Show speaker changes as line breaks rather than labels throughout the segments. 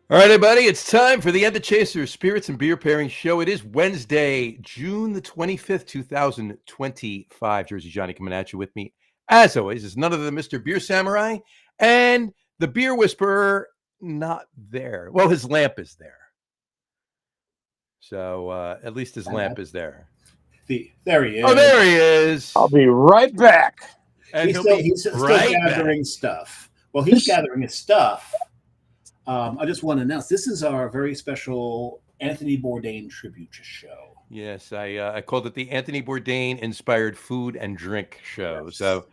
All right, everybody, it's time for the End of Chaser Spirits and Beer Pairing Show. It is Wednesday, June the 25th, 2025. Jersey Johnny coming at you with me, as always, is none other than Mr. Beer Samurai and the Beer Whisperer, not there. Well, his lamp is there. So at least his lamp is there.
There he is.
Oh, there he is.
I'll be right back.
And
He's still gathering stuff. Well, he's gathering his stuff. I just want to announce this is our very special Anthony Bourdain tribute show.
Yes, I called it the Anthony Bourdain Inspired Food and Drink Show. Yes. So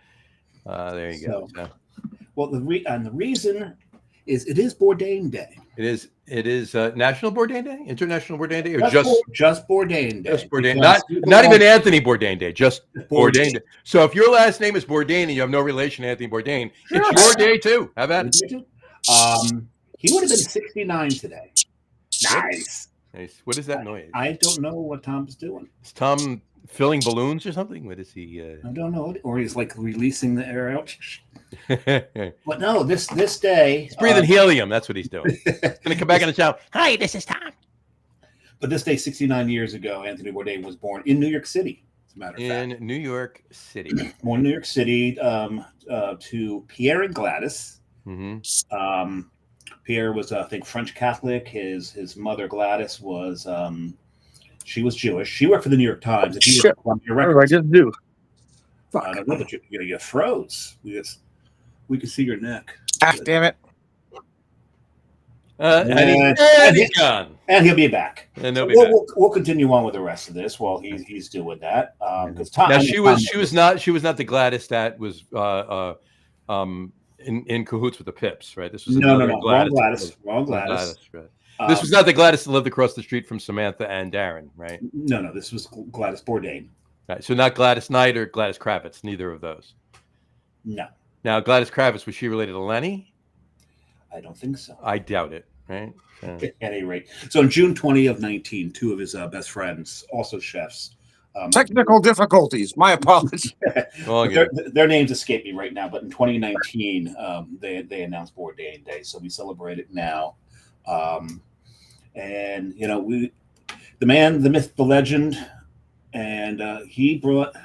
there you go. So.
Well, the reason is it is Bourdain Day.
It is National Bourdain Day, International Bourdain Day, or
just Bourdain Day.
Just Bourdain, not even Anthony Bourdain Day, just Bourdain Day. So if your last name is Bourdain and you have no relation to Anthony Bourdain, it's your day too. How about it?
He would have been 69 today. Nice.
What is that noise?
I don't know what Tom's doing.
Is Tom filling balloons or something? What is he?
I don't know. Or he's like releasing the air out. But no, this day.
He's breathing helium. That's what he's doing. He's going to come back in the shower. Hi, this is Tom.
But this day, 69 years ago, Anthony Bourdain was born in New York City, as a matter of fact.
In New York City.
Born in New York City to Pierre and Gladys.
Mm-hmm.
Pierre was, I think, French Catholic. His mother, Gladys, was she was Jewish. She worked for the New York Times. If you
what did I just do?
I don't know, but you froze. We could see your neck.
Ah, damn it.
And he's gone.
And he'll be back.
And
we'll continue on with the rest of this while he's doing that. Because
she was not the Gladys that was in cahoots with the Pips, right? This was
no. Wrong Gladys.
Right. This was not the Gladys that lived across the street from Samantha and Darren, right?
No. This was Gladys Bourdain.
Right. So not Gladys Knight or Gladys Kravitz, neither of those.
No.
Now, Gladys Kravitz, was she related to Lenny?
I don't think so.
I doubt it, right?
At any rate. So on June 20 of 19, two of his best friends, also chefs.
Technical difficulties. My apologies.
Their names escape me right now, but in 2019, they announced Bourdain Day, so we celebrate it now. And the man, the myth, the legend, and he brought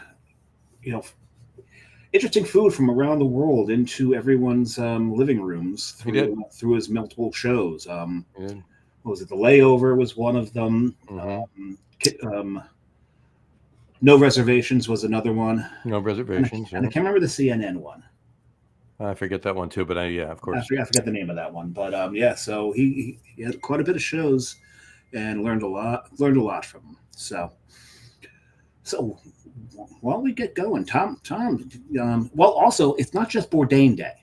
interesting food from around the world into everyone's living rooms through his multiple shows. What was it? The Layover was one of them.
Mm-hmm.
No Reservations was another one.
No Reservations.
And I can't remember the CNN one.
I forget that one too, but of course.
I forget the name of that one. But so he had quite a bit of shows and learned a lot from them. So while we get going, Tom, well, also, it's not just Bourdain Day.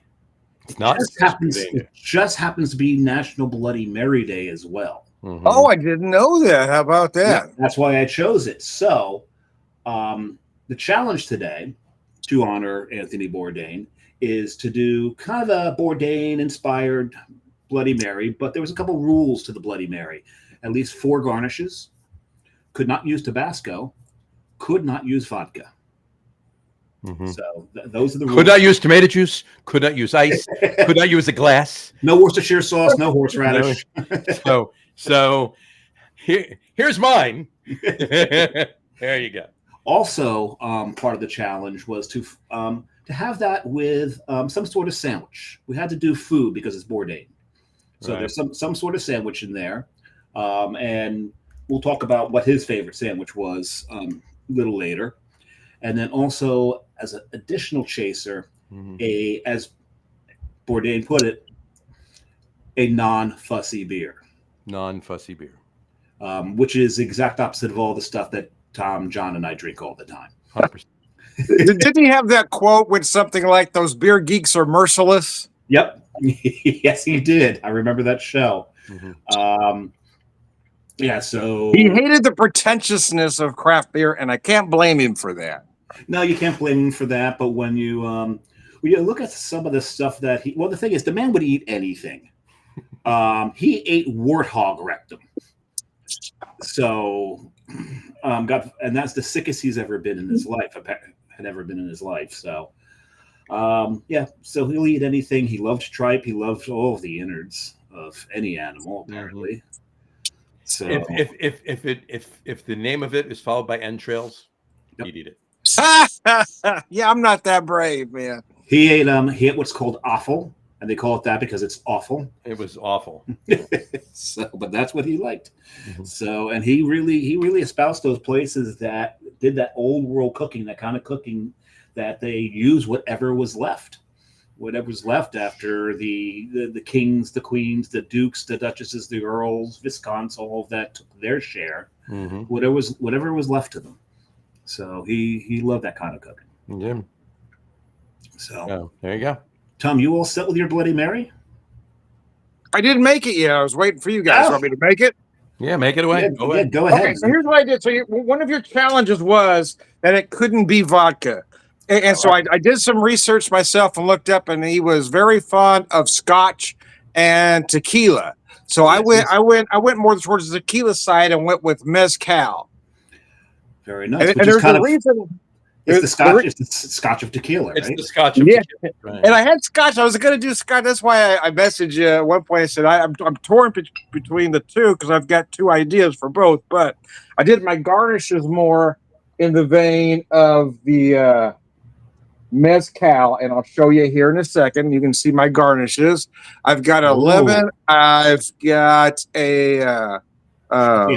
It just happens to be National Bloody Mary Day as well.
Mm-hmm. Oh, I didn't know that. How about that?
Yeah, that's why I chose it. So the challenge today to honor Anthony Bourdain is to do kind of a Bourdain-inspired Bloody Mary, but there was a couple rules to the Bloody Mary. At least 4 garnishes. Could not use Tabasco. Could not use vodka.
Mm-hmm.
So those are the rules.
Could not use tomato juice. Could not use ice. Could not use a glass.
No Worcestershire sauce. No horseradish.
So here's mine. There you go.
Also, part of the challenge was to have that with some sort of sandwich. We had to do food because it's Bourdain. So there's some sort of sandwich in there. And we'll talk about what his favorite sandwich was a little later. And then also, as an additional chaser, as Bourdain put it, a non-fussy beer.
Non-fussy beer.
Which is the exact opposite of all the stuff that Tom, John, and I drink all the time.
100%.
Didn't he have that quote with something like, "Those beer geeks are merciless"?
Yep. Yes, he did. I remember that show.
Mm-hmm.
So
he hated the pretentiousness of craft beer, and I can't blame him for that.
No, you can't blame him for that. But when you look at some of the stuff that the thing is, the man would eat anything. He ate warthog rectum. So, and that's the sickest he's ever been in his life. Had ever been in his life. So, so he'll eat anything. He loved tripe. He loved all of the innards. of any animal, apparently. So
If the name of it is followed by entrails,
Yep.
he'd eat it.
Yeah, I'm not that brave, man.
he ate what's called offal, and they call it that because it's awful.
It was awful.
So, but that's what he liked.
Mhm.
So, and he really espoused those places that did that old world cooking, that kind of cooking that they use whatever was left after the kings, the queens, the dukes, the duchesses, the earls, viscounts, all of that took their share.
Mm-hmm.
Whatever was left to them. So he loved that kind of cooking.
Yeah.
So
Oh, there you go.
Tom, you all set with your Bloody Mary?
I didn't make it yet. I was waiting for you guys.
Oh.
Want me to make it?
Yeah, make it away.
Yeah,
Go ahead.
go ahead.
Okay, so here's what I did. So one of your challenges was that it couldn't be vodka. And so I did some research myself and looked up, and he was very fond of scotch and tequila. So I went more towards the tequila side and went with mezcal.
Very nice.
And there's a reason.
It's the scotch. It's the scotch of tequila, right?
It's the scotch of
Yeah.
tequila. Right.
And I had scotch. I was going to do scotch. That's why I messaged you at one point. I said I'm torn between the two because I've got two ideas for both. But I did my garnishes more in the vein of the mezcal, and I'll show you here in a second. You can see my garnishes. I've got a lemon. I've got a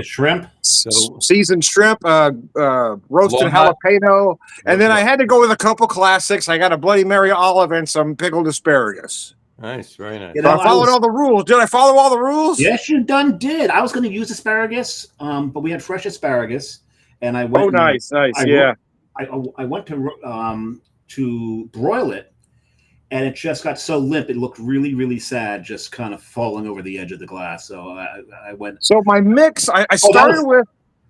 shrimp,
seasoned shrimp, roasted
Walnut.
jalapeno, and then I had to go with a couple classics. I got a Bloody Mary olive and some pickled asparagus.
Nice, very nice.
You
So
know,
I followed all the rules. Did I follow all the rules?
Yes, you did. I was going to use asparagus, but we had fresh asparagus, and I went.
Oh, nice.
I went to broil it, and it just got so limp. It looked really, really sad, just kind of falling over the edge of the glass. So I went.
So my mix, I started with.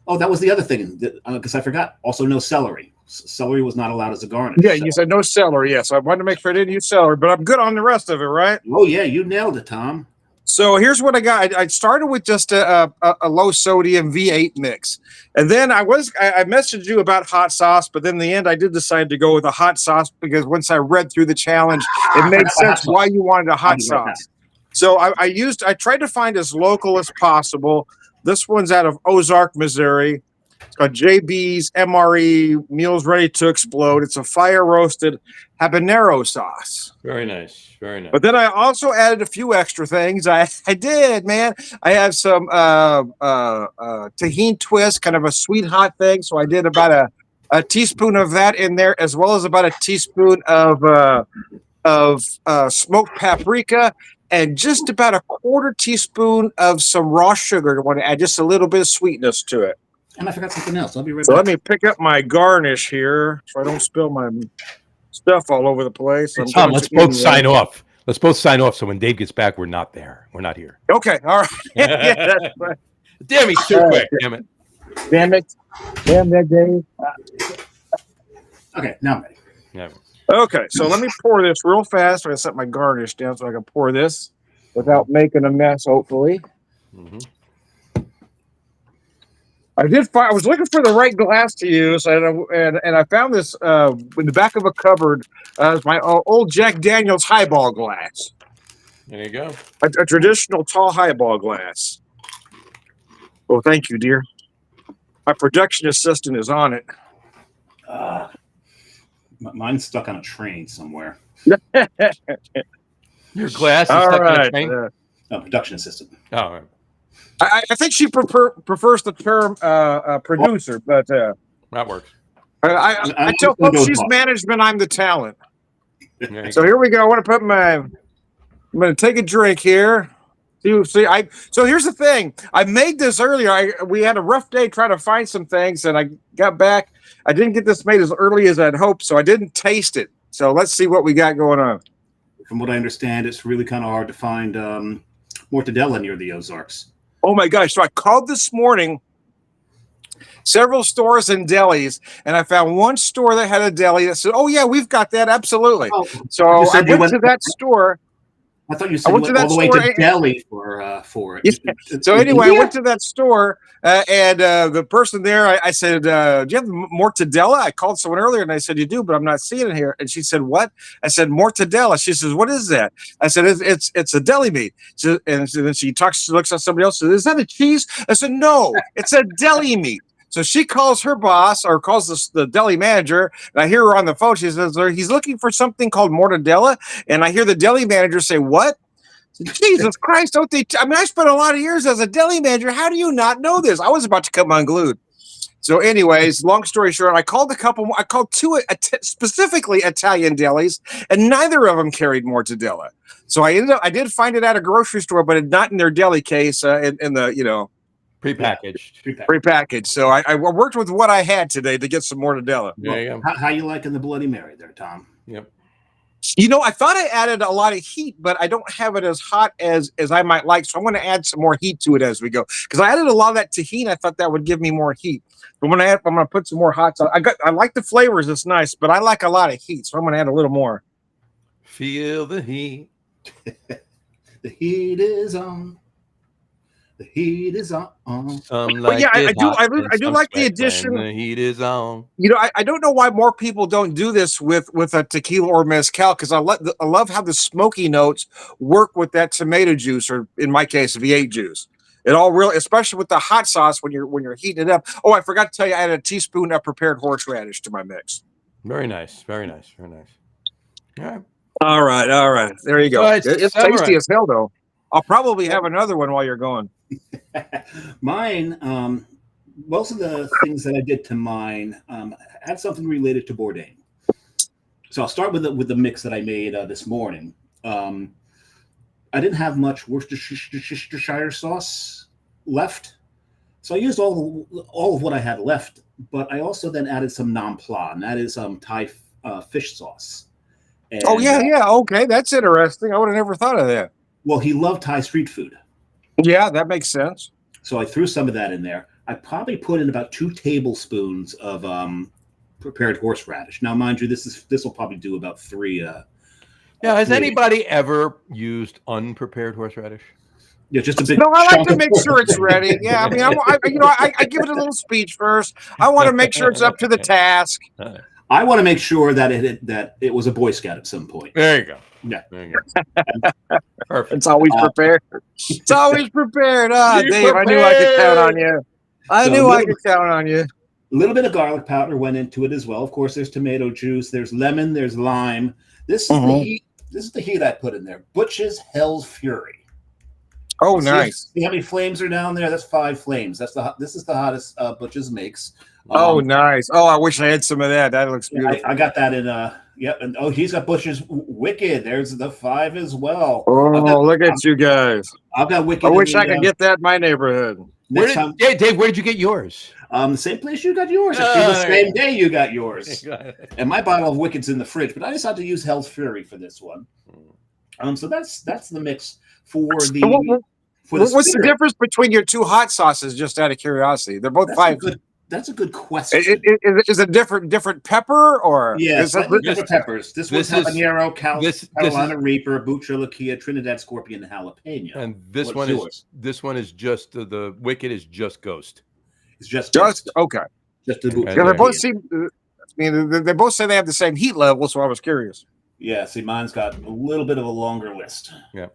Oh, that was the other thing, because I forgot. Also, no celery. Celery was not allowed as a garnish.
Yeah, you said no celery. Yes, I wanted to make sure I didn't use celery, but I'm good on the rest of it, right?
Oh yeah, you nailed it, Tom.
So here's what I got. I started with just a low sodium V8 mix, and then I messaged you about hot sauce, but then in the end I did decide to go with a hot sauce because once I read through the challenge, it made sense why you wanted a hot sauce. So I tried to find as local as possible. This one's out of Ozark, Missouri. It's called JB's MRE Meals Ready to Explode. It's a fire roasted habanero sauce.
Very nice, very nice.
But then I also added a few extra things. I did, man. I have some tahini twist, kind of a sweet hot thing. So I did about a teaspoon of that in there, as well as about a teaspoon of smoked paprika, and just about a quarter teaspoon of some raw sugar to want to add just a little bit of sweetness to it.
And I forgot something else. I'll be right
So
back.
let me pick up my garnish here so I don't spill my stuff all over the place.
Hey, Tom, let's both sign off. Let's both sign off so when Dave gets back, we're not there. We're not here.
Okay, all right. Yeah, that's right.
Damn, he's too quick. Damn it.
Damn it. Damn that, Dave.
Okay, now I'm ready.
Yeah.
Okay, so let me pour this real fast. I'm going to set my garnish down so I can pour this without making a mess, hopefully.
Mm-hmm.
I was looking for the right glass to use, and I found this in the back of a cupboard. It's my old Jack Daniel's highball glass.
There you go.
A traditional tall highball glass. Oh, thank you, dear. My production assistant is on it.
Mine's stuck on a train somewhere.
Your glass is
All
stuck on a
right.
train?
No, production assistant.
Oh, all right.
I think she prefers the term producer, but
That works.
I tell folks she's management, I'm the talent.
There you
So
go.
here we go. I want to I'm going to take a drink here. So here's the thing. I made this earlier. We had a rough day trying to find some things, and I got back. I didn't get this made as early as I'd hoped, so I didn't taste it. So let's see what we got going on.
From what I understand, it's really kind of hard to find mortadella near the Ozarks.
Oh my gosh. So I called this morning several stores and delis, and I found one store that had a deli that said, oh yeah, we've got that. Absolutely.
Oh,
So I went to that store.
I thought you said
I
you
went to
went all
that
the way
store.
to Delhi for it.
Yeah. So anyway, I went to that store, and the person there, I said, "Do you have mortadella?" I called someone earlier, and I said, "You do, but I'm not seeing it here." And she said, "What?" I said, "Mortadella." She says, "What is that?" I said, "It's a deli meat." And so then she looks at somebody else. Says, "Is that a cheese?" I said, "No, it's a deli meat." So she calls her boss or calls the deli manager, and I hear her on the phone. She says, "He's looking for something called mortadella," and I hear the deli manager say, "What?" Jesus Christ, don't they? I mean, I spent a lot of years as a deli manager. How do you not know this? I was about to come unglued. So, anyways, long story short, I called two specifically Italian delis, and neither of them carried mortadella. So I did find it at a grocery store, but not in their deli case, in the
Prepackaged.
prepackaged. So I worked with what I had today to get some mortadella.
There you go.
How you liking the Bloody Mary there, Tom?
Yep.
I thought I added a lot of heat, but I don't have it as hot as I might like. So I'm going to add some more heat to it as we go, because I added a lot of that tahini. I thought that would give me more heat. But I'm going to put some more hot sauce. I like the flavors. It's nice, but I like a lot of heat. So I'm going to add a little more.
Feel the heat.
The heat is on. The heat is on.
But yeah, I do like the addition.
The heat is on.
I don't know why more people don't do this with a tequila or mezcal, because I love how the smoky notes work with that tomato juice, or in my case, V8 juice. It all really, especially with the hot sauce when you're heating it up. Oh, I forgot to tell you, I added a teaspoon of prepared horseradish to my mix.
Very nice. Very nice. Very nice.
All right. All right. There you go.
So
It's tasty as hell, though. I'll probably have another one while you're gone.
Mine, most of the things that I did to mine had something related to Bourdain. So I'll start with the mix that I made this morning. I didn't have much Worcestershire sauce left, so I used all of what I had left. But I also then added some nam pla, and that is Thai fish sauce. And,
okay, that's interesting. I would have never thought of that.
Well, he loved Thai street food.
Yeah, that makes sense.
So I threw some of that in there. I probably put in about 2 tablespoons of prepared horseradish. Now, mind you, this will probably do about 3.
Has anybody ever used unprepared horseradish?
Yeah, just a big.
No, I like to make sure it's ready. Yeah, I mean, I give it a little speech first. I want to make sure it's up to the task.
I want to make sure that it was a Boy Scout at some point.
There you go.
Yeah,
there you go. Perfect.
It's always prepared. It's always prepared. Dave, I knew I could count on you. I could count on you.
A little bit of garlic powder went into it as well. Of course, there's tomato juice, there's lemon, there's lime. This is the heat. This is the heat I put in there. Butch's Hell's Fury.
Oh, nice.
See how many flames are down there? That's 5 flames. This is the hottest Butch's makes.
Oh, nice. Oh, I wish I had some of that. That looks beautiful.
I got that in and he's got Butch's Wicked. There's the 5 as well.
Look at you guys.
I've got Wicked.
I wish I could get that in my neighborhood.
Dave, where did you get yours?
The same place you got yours. The same day you got yours. And my bottle of Wicked's in the fridge, but I decided to use Hell's Fury for this one. So that's the mix for the.
What's the difference between your 2 hot sauces? Just out of curiosity, they're both 5.
That's a good question.
Is it different pepper, or
different peppers? This one's habanero, Carolina Reaper, Bucciolakia, Trinidad Scorpion, and jalapeno.
And this one is just the Wicked is just Ghost.
It's just
okay.
Just the
Because they both seem. I mean, they both say they have the same heat level, so I was curious.
Yeah. See, mine's got a little bit of a longer list.
Yeah.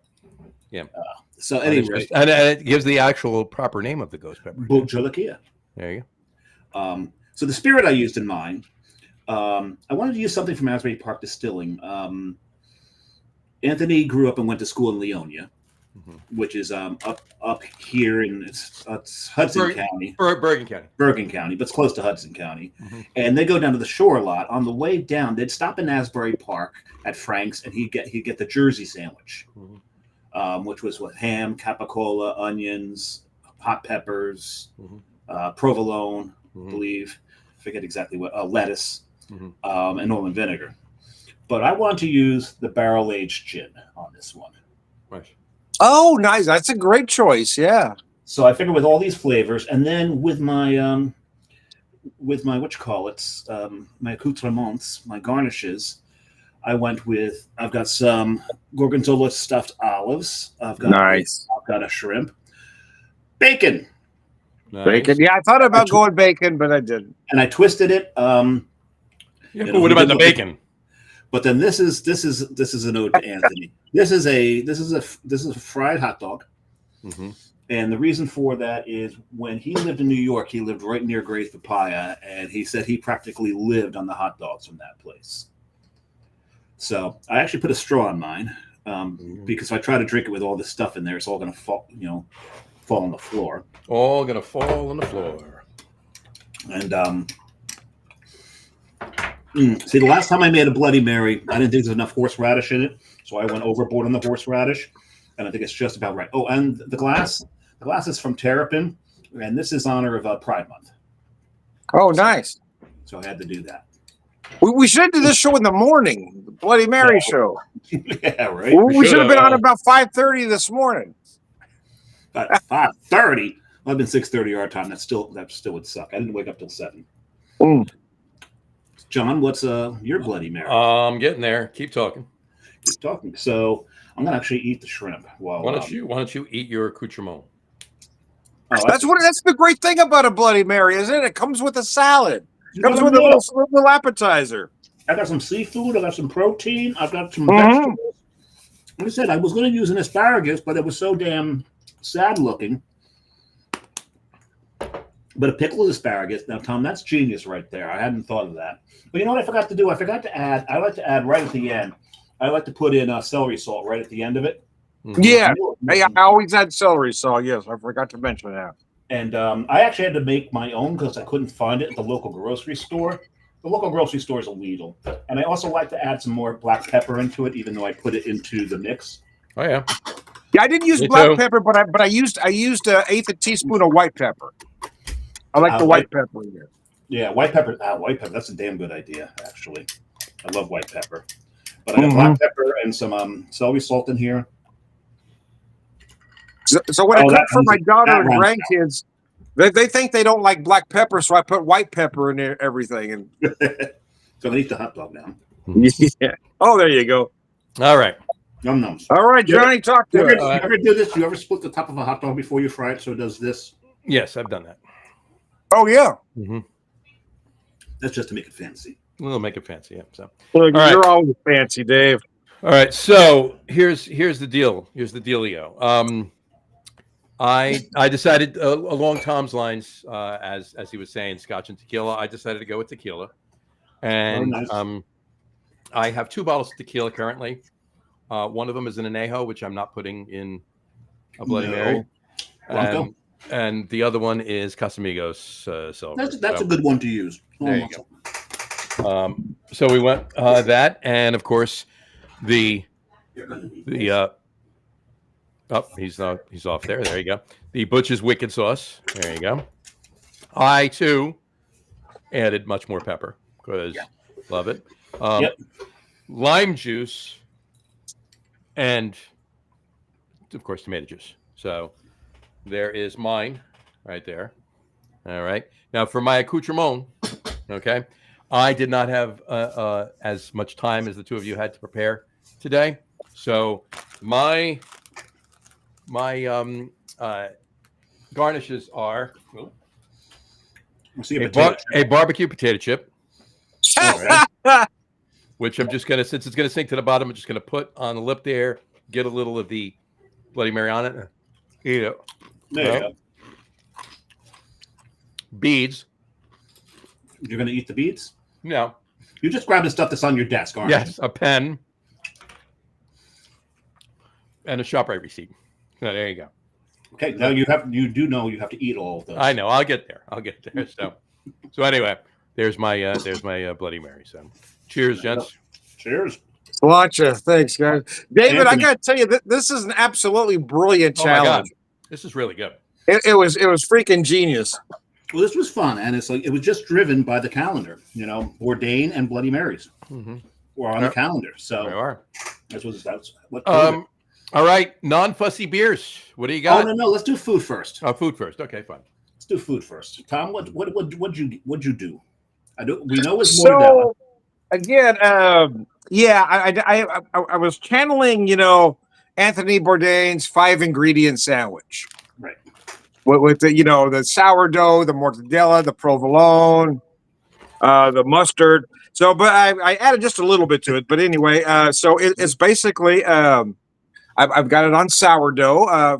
So anyway,
and it gives the actual proper name of the ghost pepper.
Bucciolakia.
There you go.
So the spirit I used in mine, I wanted to use something from Asbury Park Distilling. Anthony grew up and went to school in Leonia, which is up here in it's Hudson County. Bergen County, but it's close to Hudson County. And they go down to the shore a lot. On the way down, they'd stop in Asbury Park at Frank's, and he'd get the Jersey sandwich, which was with ham, capicola, onions, hot peppers, provolone. I believe, forget exactly what, lettuce, and Norman vinegar. But I want to use the barrel-aged gin on this one.
Nice.
Oh, nice. That's a great choice. Yeah.
So I figured with all these flavors, and then with my my accoutrements, my garnishes, I've got some gorgonzola stuffed olives. I've got
Nice.
I've got a shrimp, bacon,
Nice.
Bacon. Yeah, I thought about going bacon, but I didn't.
and I twisted it.
Yeah, but what about the bacon?
But then this is an ode to Anthony. This is a fried hot dog.
Mm-hmm.
And the reason for that is when he lived in New York, he lived right near Gray's Papaya, and he said he practically lived on the hot dogs from that place. So I actually put a straw in mine because if I try to drink it with all this stuff in there, it's all going to fall, fall on the floor.
All going to fall on the floor.
And see, the last time I made a Bloody Mary, I didn't think there was enough horseradish in it, so I went overboard on the horseradish, and I think it's just about right. Oh, and the glass is from Terrapin, and this is honor of Pride Month.
Oh, nice.
So I had to do that.
We should do this show in the morning, the Bloody Mary show.
Yeah, right.
We should have been on about 5:30 this morning.
5:30. I've been 6:30 our time. That still would suck. I didn't wake up till 7. John, what's your Bloody Mary?
I'm getting there. Keep talking.
Keep talking. So I'm gonna actually eat the shrimp. While
Why don't you eat your accoutrement?
That's the great thing about a Bloody Mary, isn't it? It comes with a salad. It comes with a little appetizer.
I got some seafood. I got some protein. I've got some vegetables. Like I said, I was going to use an asparagus, but it was so damn sad looking. But a pickled asparagus. Now, Tom, that's genius right there. I hadn't thought of that. But you know what I forgot to do? I forgot to add. I like to add right at the end. I like to put in celery salt right at the end of it.
Yeah, I always add celery salt. Yes, I forgot to mention that.
And I actually had to make my own because I couldn't find it at the local grocery store. The local grocery store is illegal. And I also like to add some more black pepper into it, even though I put it into the mix.
Oh yeah.
Yeah, I didn't use black pepper, but I used an eighth a teaspoon of white pepper. I like the white pepper in there.
Yeah, white pepper. White pepper. That's a damn good idea, actually. I love white pepper. But I got black pepper and some celery salt in here.
So when I cook for my daughter and grandkids, they think they don't like black pepper, so I put white pepper in there, everything. And
so I eat the hot dog now.
Yeah. Oh, there you go.
All right.
Num nums.
All right, Johnny, talk to us.
You ever do this? You ever split the top of a hot dog before you fry it so it does this?
Yes, I've done that.
Oh, yeah.
Mm-hmm.
That's just to make it fancy.
We'll make it fancy, yeah. So
look, you're always fancy, Dave.
All right, so here's the deal. Here's the dealio. I decided along Tom's lines, as he was saying, Scotch and tequila. I decided to go with tequila, and nice. I have 2 bottles of tequila currently. One of them is an añejo, which I'm not putting in a Bloody Mary, and the other one is Casamigos Silver.
That's a good one to use.
There you go. So we went that, and of course the he's off there. There you go. The Butcher's Wicked Sauce. There you go. I too added much more pepper because love it. Lime juice and of course tomato juice. So there is mine right there. All right. Now for my accoutrement, okay, I did not have as much time as the 2 of you had to prepare today. So my garnishes are a barbecue potato chip, which I'm just gonna, since it's gonna sink to the bottom, I'm just gonna put on the lip there, get a little of the Bloody Mary on it, eat it.
There you go.
Beads.
You're gonna eat the beads?
No.
You just grab the stuff that's on your desk, aren't you?
Yes, a pen and a ShopRite receipt. Oh, there you go.
Okay, now you do know you have to eat all of those.
I know. I'll get there. So anyway, there's my Bloody Mary. So, cheers, gents.
Cheers.
Watcha. Thanks, guys. David, Anthony, I got to tell you, this is an absolutely brilliant challenge. My God.
This is really good.
It was freaking genius.
Well, this was fun, and it's like it was just driven by the calendar. You know, Bourdain and Bloody Marys were on the calendar. So
they are.
That's what. All
right, non-fussy beers. What do you got?
Oh no, let's do food first.
Oh, food first. Okay, fine.
Let's do food first. Tom, what'd you do? We know it's more.
So again, Yeah, I was channeling, Anthony Bourdain's 5-ingredient sandwich
Right.
with the, the sourdough, the mortadella, the provolone, the mustard. So, but I added just a little bit to it. But anyway, so it's basically I've got it on sourdough.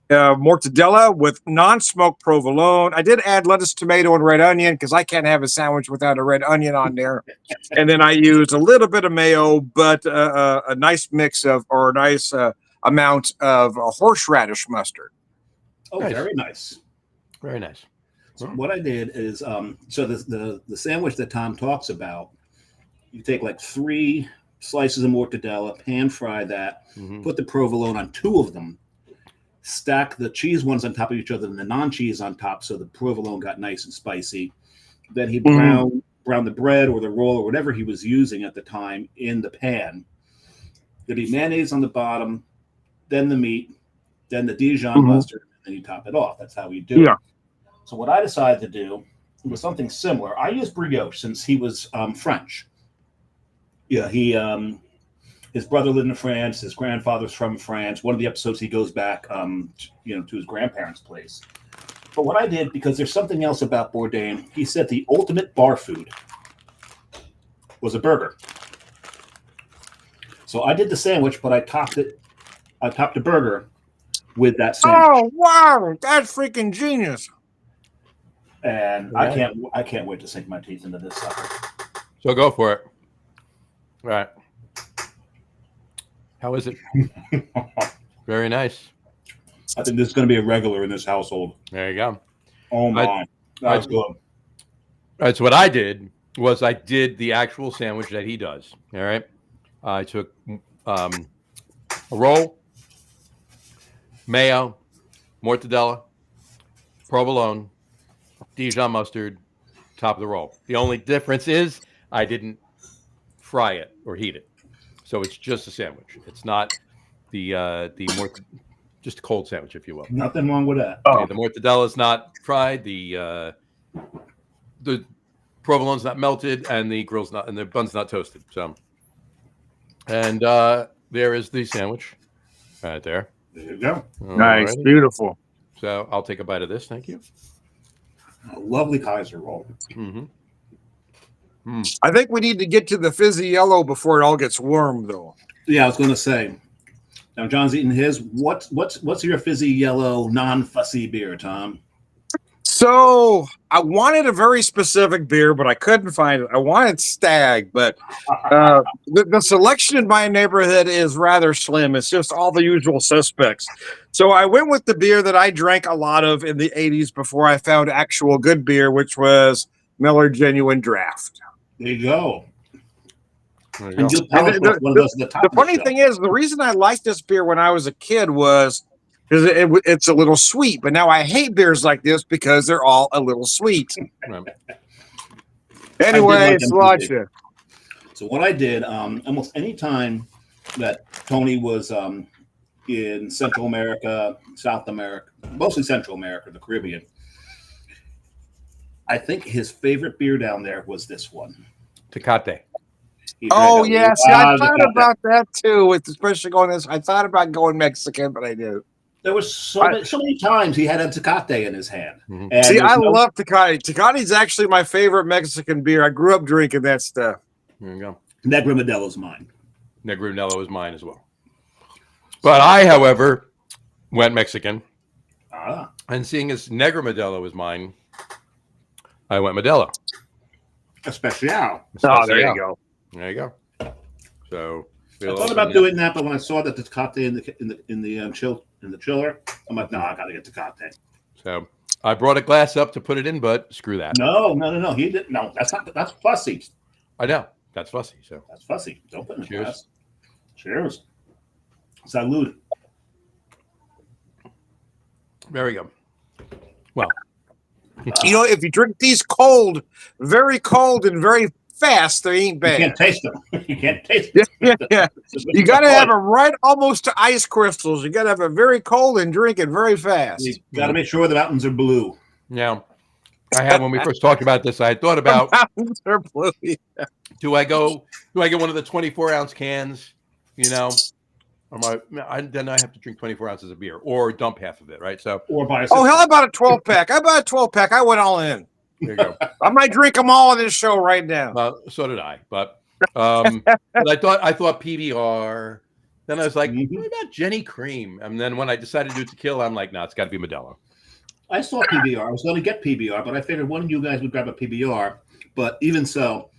Mortadella with non-smoked provolone. I did add lettuce, tomato, and red onion because I can't have a sandwich without a red onion on there. And then I used a little bit of mayo, but a nice mix of, or a nice amount of horseradish mustard.
Oh,
Nice.
very nice.
Very nice.
So what I did is, so the sandwich that Tom talks about, you take like 3 slices of mortadella, pan fry that, put the provolone on 2 of them, stack the cheese ones on top of each other and the non-cheese on top, so the provolone got nice and spicy. Then he brown the bread or the roll or whatever he was using at the time in the pan. There'd be mayonnaise on the bottom, then the meat, then the Dijon mustard, and then you top it off. That's how we do it. So what I decided to do was something similar. I used brioche since he was French. Yeah, his brother lived in France. His grandfather's from France. One of the episodes he goes back, to his grandparents' place. But what I did, because there's something else about Bourdain, he said the ultimate bar food was a burger. So I did the sandwich, but I topped the burger with that sandwich.
Oh wow, that's freaking genius!
And
Yeah.
I can't wait to sink my teeth into this sucker.
So go for it. All right. How is it? Very nice.
I think this is going to be a regular in this household.
There you go.
Oh my, that's good.
All right. So what I did was I did the actual sandwich that he does. All right. I took a roll, mayo, mortadella, provolone, Dijon mustard, top of the roll. The only difference is I didn't fry it or heat it, so it's just a sandwich. It's not just a cold sandwich, if you will.
Nothing wrong with that.
Okay, the mortadella is not fried. The provolone's not melted, and the bun's not toasted. So, and there is the sandwich, right there.
There you go.
Nice,
Alrighty.
beautiful.
So I'll take a bite of this. Thank you.
A lovely Kaiser roll.
I think we need to get to the fizzy yellow before it all gets warm, though.
Yeah, I was going to say. Now John's eating his. What's your fizzy yellow non-fussy beer, Tom?
So I wanted a very specific beer, but I couldn't find it. I wanted Stag, but the selection in my neighborhood is rather slim. It's just all the usual suspects. So I went with the beer that I drank a lot of in the 80s before I found actual good beer, which was Miller Genuine Draft.
There you go.
There you
And
go.
you'll tell us one of those at the top.
The
of the
funny
show.
thing is, the reason I liked this beer when I was a kid was because it's a little sweet. But now I hate beers like this because they're all a little sweet.
Right.
Anyway,
like
it's
them
Lacha.
So what I did, almost any time that Tony was in Central America, South America, mostly Central America, the Caribbean, I think his favorite beer down there was this one.
Tecate.
He drank
Oh
a
yes,
lot
I
of
thought
Tecate.
about that too. With especially going this, I thought about going Mexican, but I didn't.
There was so many times he had a Tecate in his hand.
Mhm.
And
See,
there's
I
no-
love Tecate. Tecate's actually my favorite Mexican beer. I grew up drinking that stuff.
There you go.
Negra Modelo's mine.
Negrunello is mine as well. But I, however, went Mexican, and seeing as Negra Modelo is mine, I went Modelo.
Especial.
Oh, there you go.
There you go. So
I thought about doing that, but when I saw that the Tecate in the chiller, I'm like, no, I got to get Tecate.
So I brought a glass up to put it in, but screw that.
No. He didn't. No, that's fussy.
I know that's fussy. So
That's fussy. Don't put in a
Cheers.
glass. Cheers. Salud.
there we go. Well,
You know, if you drink these cold, very cold and very fast, they ain't
You
bad.
can't taste them. You can't taste them.
Yeah. You got to have them right almost to ice crystals. You got to have it very cold and drink it very fast.
You got to make sure the mountains are blue.
now I had when we first talked about this. I had thought about
Mountains are blue.
do I get one of the 24-ounce cans, you know, or then I have to drink 24 ounces of beer or dump half of it, right? So
Or buy a
Oh, hell, I bought a 12-pack. I bought a 12-pack. I went all in.
there you go.
I might drink them all on this show right now.
So did I, but but I thought PBR. Then I was like, what about Jenny Cream? And then when I decided to do tequila, I'm like, no, it's got to be Modelo.
I saw PBR. I was going to get PBR, but I figured one of you guys would grab a PBR. But even so,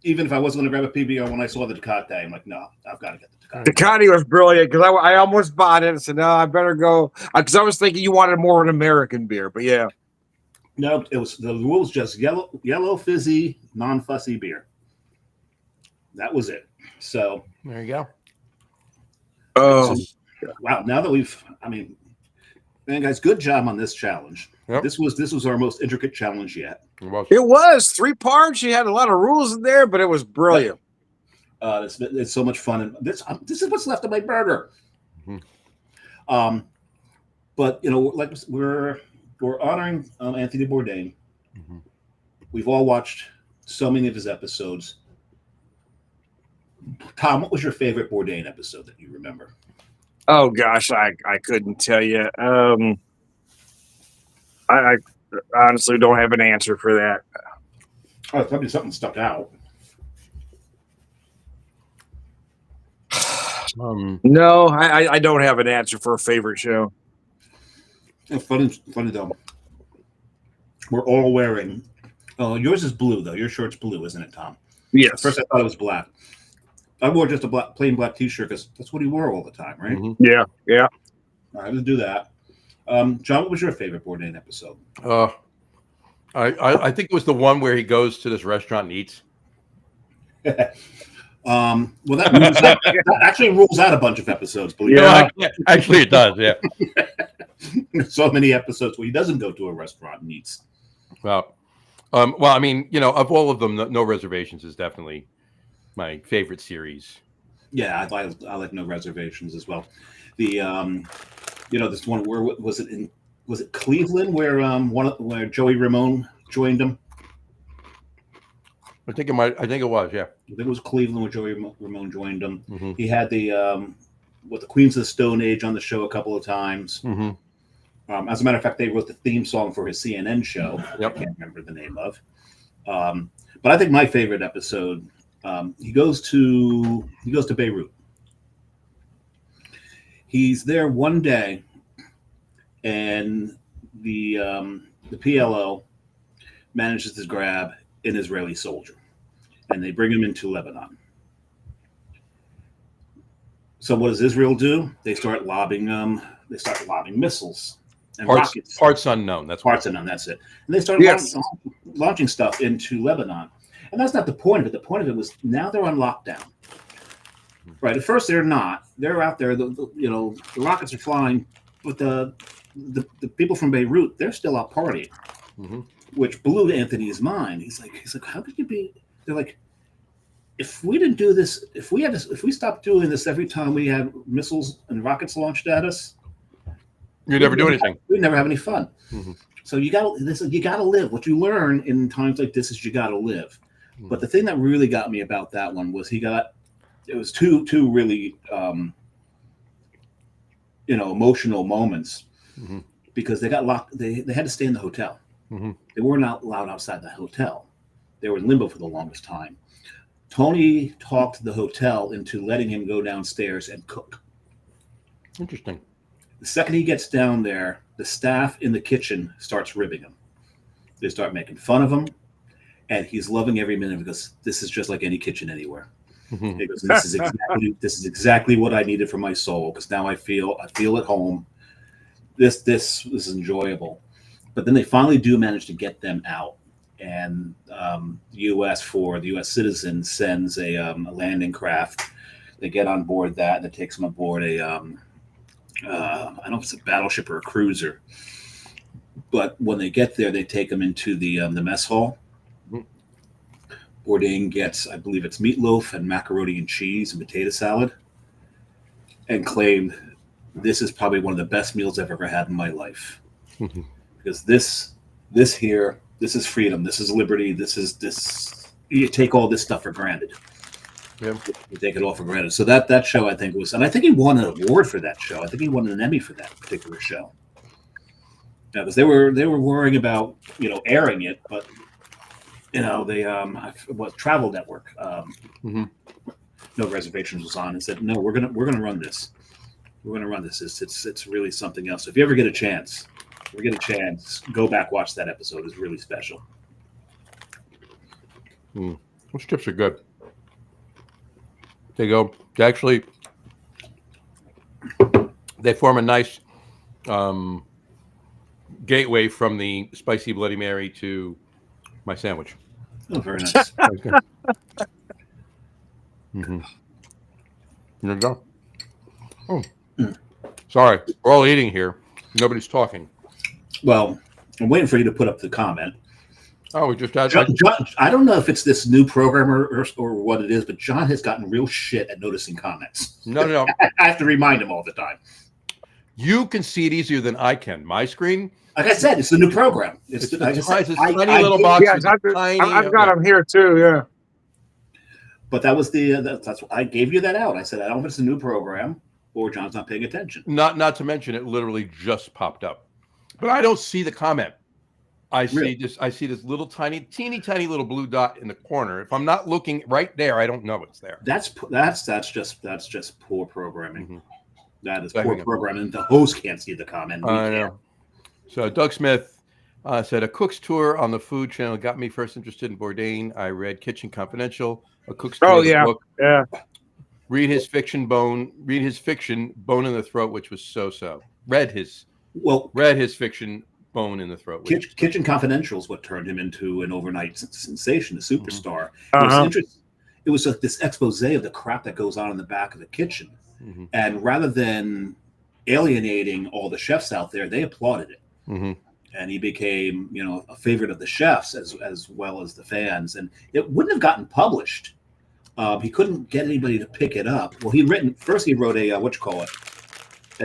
even if I was going to grab a PBR when I saw the Tecate, I'm like, no, I've got to get the Tecate.
Tecate was brilliant because I almost bought it and said, no, I better go. Because I was thinking you wanted more of an American beer, but yeah.
No, it was the rule was just yellow fizzy, non-fussy beer. That was it. So
there you go.
Oh,
wow! Now that man, guys, good job on this challenge.
Yep.
This was our most intricate challenge yet.
it was 3 parts. You had a lot of rules in there, but it was brilliant.
It's so much fun, and this is what's left of my burger.
Mm-hmm.
But like we're honoring Anthony Bourdain.
Mm-hmm.
We've all watched so many of his episodes. Tom, what was your favorite Bourdain episode that you remember?
Oh gosh, I couldn't tell you. I honestly don't have an answer for that.
Oh, probably something stuck out.
No, I don't have an answer for a favorite show.
It's funny though. We're all wearing. Oh, yours is blue though. Your shirt's blue, isn't it, Tom?
Yes.
At first, I thought it was black. I wore just a plain black T-shirt because that's what he wore all the time, right?
Mm-hmm.
Yeah.
All right, let's do that. John, what was your favorite Bourdain episode?
I think it was the one where he goes to this restaurant and eats.
Well, that actually rules out a bunch of episodes. Believe
Actually, it does. Yeah.
So many episodes where he doesn't go to a restaurant and eats.
Well, I mean, of all of them, No Reservations is definitely my favorite series.
Yeah, I like No Reservations as well. The this one where was it Cleveland where Joey Ramone joined him?
I think it was. Yeah.
I think it was Cleveland where Joey Ramone joined him.
Mm-hmm.
He had the Queens of the Stone Age on the show a couple of times.
Mm-hmm.
As a matter of fact, they wrote the theme song for his CNN show.
Yep.
I can't remember the name of. But I think my favorite episode. He goes to Beirut. He's there one day, and the PLO manages to grab an Israeli soldier, and they bring him into Lebanon. So what does Israel do? They start lobbing missiles and rockets.
Parts unknown. That's
parts unknown. That's it. And they start launching stuff into Lebanon. And that's not the point of it. The point of it was now they're on lockdown. Right. At first they're not. They're out there. The rockets are flying, but the people from Beirut, they're still out partying, which blew Anthony's mind. He's like, how could you be? They're like, if we didn't do this, if we stopped doing this every time we had missiles and rockets launched at us,
you'd never do anything.
We'd never have any fun.
Mm-hmm.
So you gotta live. What you learn in times like this is you gotta live. But the thing that really got me about that one was it was two really emotional moments because they got locked. They had to stay in the hotel. Mm-hmm. They weren't allowed outside the hotel. They were in limbo for the longest time. Tony talked the hotel into letting him go downstairs and cook.
Interesting.
The second he gets down there, the staff in the kitchen starts ribbing him. They start making fun of him. And he's loving every minute because this is just like any kitchen anywhere. Mm-hmm. He goes, this is exactly what I needed for my soul because now I feel at home. This is enjoyable. But then they finally do manage to get them out, and the U.S. citizen sends a landing craft. They get on board that, and it takes them aboard I don't know if it's a battleship or a cruiser. But when they get there, they take them into the mess hall. Bourdain gets, I believe it's meatloaf and macaroni and cheese and potato salad, and claimed this is probably one of the best meals I've ever had in my life. Because this this here, this is freedom, this is liberty, this is this. You take all this stuff for granted.
Yeah.
You take it all for granted. So that show, I think, was, and I think he won an award for that show. I think he won an Emmy for that particular show. Yeah, because they were worrying about airing it, but they was Travel Network. No Reservations was on and said, no, we're gonna run this. We're gonna run this. It's really something else. If you ever get a chance, go back, watch that episode. It's really special.
Those chips are good. They actually they form a nice gateway from the spicy Bloody Mary to my sandwich.
Oh, very nice.
There you go. Oh, sorry, we're all eating here. Nobody's talking.
Well, I'm waiting for you to put up the comment.
Oh, we just had.
John, I don't know if it's this new programmer or what it is, but John has gotten real shit at noticing comments.
No.
I have to remind him all the time.
You can see it easier than I can. My screen.
Like I said, it's the new program. It's the
tiny little box.
Yeah, I've got them here too. Yeah.
But that was that's what I gave you that out. I said, I don't know if it's a new program or John's not paying attention.
Not to mention it literally just popped up. But I don't see the comment. I see this little teeny tiny little blue dot in the corner. If I'm not looking right there, I don't know it's there.
That's just poor programming.
Mm-hmm.
That is poor programming. The host can't see the comment.
I know. So Doug Smith said, a cook's tour on the Food Channel got me first interested in Bourdain. I read Kitchen Confidential, a cook's tour of the book.
Yeah.
Read his fiction, Bone in the Throat, which was so. Read his fiction, Bone in the Throat.
Kitchen Confidential is what turned him into an overnight sensation, a superstar.
Mm-hmm.
It was this expose of the crap that goes on in the back of the kitchen. Mm-hmm. And rather than alienating all the chefs out there, they applauded it.
Mm-hmm.
And he became, a favorite of the chefs as well as the fans. And it wouldn't have gotten published. He couldn't get anybody to pick it up. Well, he wrote an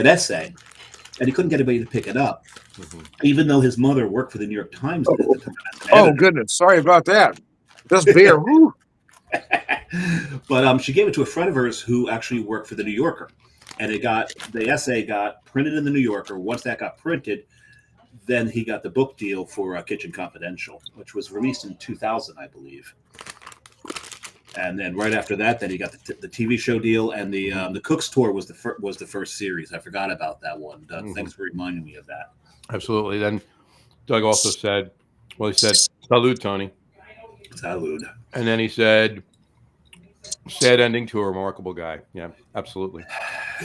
essay, and he couldn't get anybody to pick it up, even though his mother worked for the New York Times at the time.
Oh, goodness. Sorry about that. This beer. Woo.
But she gave it to a friend of hers who actually worked for the New Yorker. And the essay got printed in the New Yorker. Once that got printed, then he got the book deal for Kitchen Confidential, which was released in 2000, I believe. And then right after that, then he got the TV show deal, and the Cook's Tour was the first series. I forgot about that one. Doug, thanks for reminding me of that.
Absolutely. Then Doug also said, "Salud, Tony."
Salud.
And then he said, "Sad ending to a remarkable guy." Yeah, absolutely.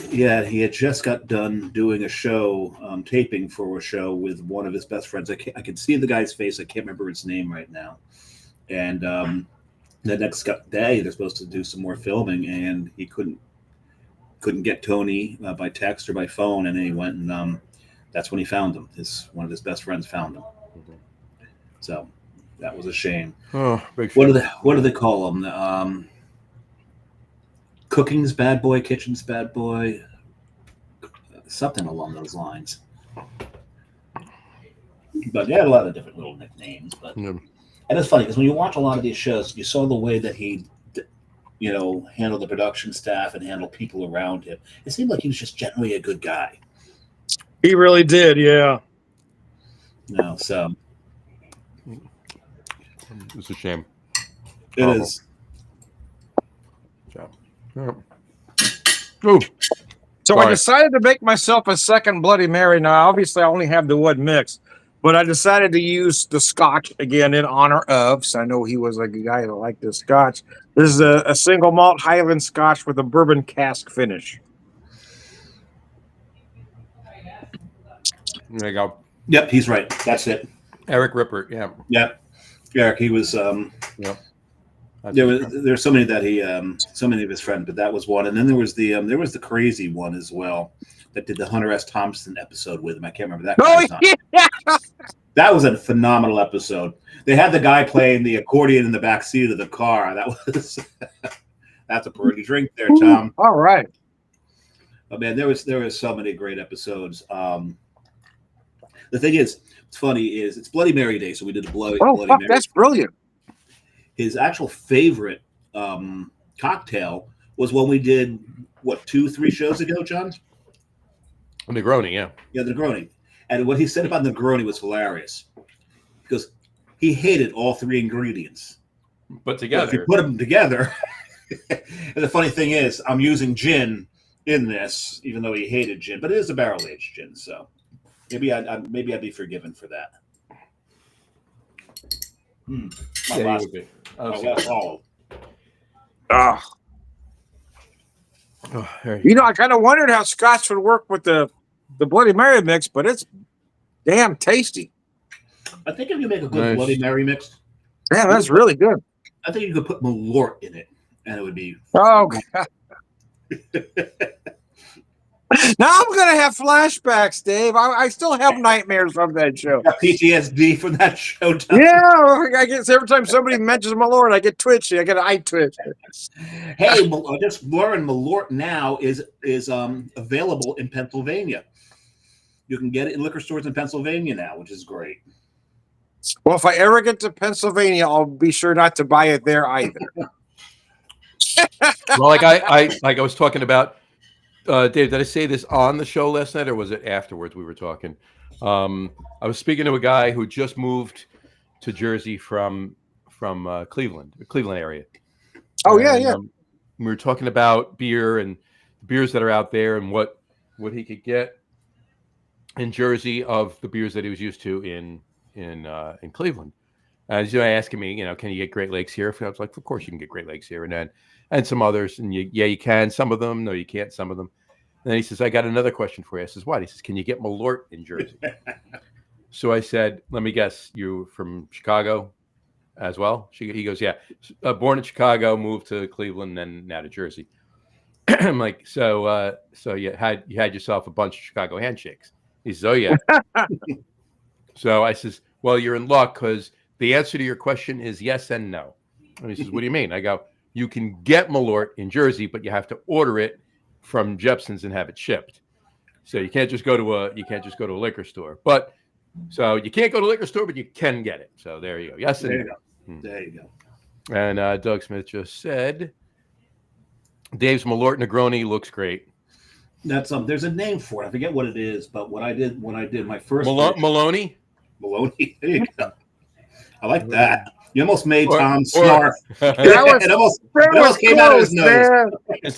Yeah, he had just got done doing a show, taping for a show with one of his best friends. I can see the guy's face. I can't remember his name right now. And the next day, they're supposed to do some more filming, and he couldn't get Tony by text or by phone. And then he went, and that's when he found him. One of his best friends found him. So that was a shame.
Oh, big shame.
What do they call him? Cooking's bad boy, kitchen's bad boy, something along those lines. But they had a lot of different little nicknames. But and it's funny because when you watch a lot of these shows, you saw the way that he, handled the production staff and handled people around him. It seemed like he was just generally a good guy.
He really did, yeah.
No, so
it's a shame.
It is.
Yeah. Ooh.
So I decided to make myself a second Bloody Mary. Now, obviously, I only have the one mix, but I decided to use the Scotch again in honor of. So I know he was like a guy that liked the Scotch. This is a single malt Highland Scotch with a bourbon cask finish.
There you go.
Yep, he's right. That's it.
Eric Rippert. Yeah.
Yep. Eric. He was.
Yep.
There's so many that he, so many of his friends, but that was one. And then there was the crazy one as well that did the Hunter S. Thompson episode with him. I can't remember that.
Oh, yeah.
That was a phenomenal episode. They had the guy playing the accordion in the back seat of the car. That's a pretty drink there, Tom.
All right.
Oh man, there was so many great episodes. The thing is, what's funny is it's Bloody Mary Day, so we did a Bloody
fuck,
Mary.
that's brilliant.
His actual favorite cocktail was when we did, what, 2-3 shows ago, John?
Negroni, yeah.
Yeah, the Negroni. And what he said about Negroni was hilarious because he hated all 3 ingredients.
But together.
If you put them together, and the funny thing is, I'm using gin in this, even though he hated gin, but it is a barrel-aged gin, so maybe I'd be forgiven for that. My last follow.
You know, I kind of wondered how Scotch would work with the Bloody Mary mix, but it's damn tasty.
I think if you make a good Bloody Mary mix,
yeah, that's really good.
I think you could put Malort in it, and it would be.
Oh, God. Now I'm gonna have flashbacks, Dave. I still have nightmares from that show.
Got PTSD from that show. Tom.
Yeah, I guess every time somebody mentions Malort, I get twitchy. I get an eye twitch.
Hey, I just learned Malort now is available in Pennsylvania. You can get it in liquor stores in Pennsylvania now, which is great.
Well, if I ever get to Pennsylvania, I'll be sure not to buy it there either.
Well, like I was talking about, Dave, did I say this on the show last night or was it afterwards we were talking? I was speaking to a guy who just moved to Jersey from Cleveland, the Cleveland area.
Oh, yeah.
We were talking about beer and the beers that are out there and what he could get in Jersey of the beers that he was used to in Cleveland. He's asking me, can you get Great Lakes here? I was like, of course you can get Great Lakes here, and some others, and you can. Some of them, no, you can't. Some of them. And then he says, I got another question for you. I says, what? He says, can you get Malort in Jersey? So I said, let me guess, you from Chicago as well? He goes, yeah, born in Chicago, moved to Cleveland, then now to Jersey. I'm like, so you had yourself a bunch of Chicago handshakes. He says, oh yeah. So I says, well, you're in luck because the answer to your question is yes and no. And he says, what do you mean? I go, you can get Malort in Jersey, but you have to order it from Jepson's and have it shipped. So you can't just go to a liquor store. But so you can't go to a liquor store, but you can get it. So there you go. Yes and no.
There you go.
And Doug Smith just said, Dave's Malort Negroni looks great.
That's there's a name for it. I forget what it is, but when I did my first
Maloney.
Maloney. There you go. I like that. You almost made Tom snarf.
It almost
came out of his nose.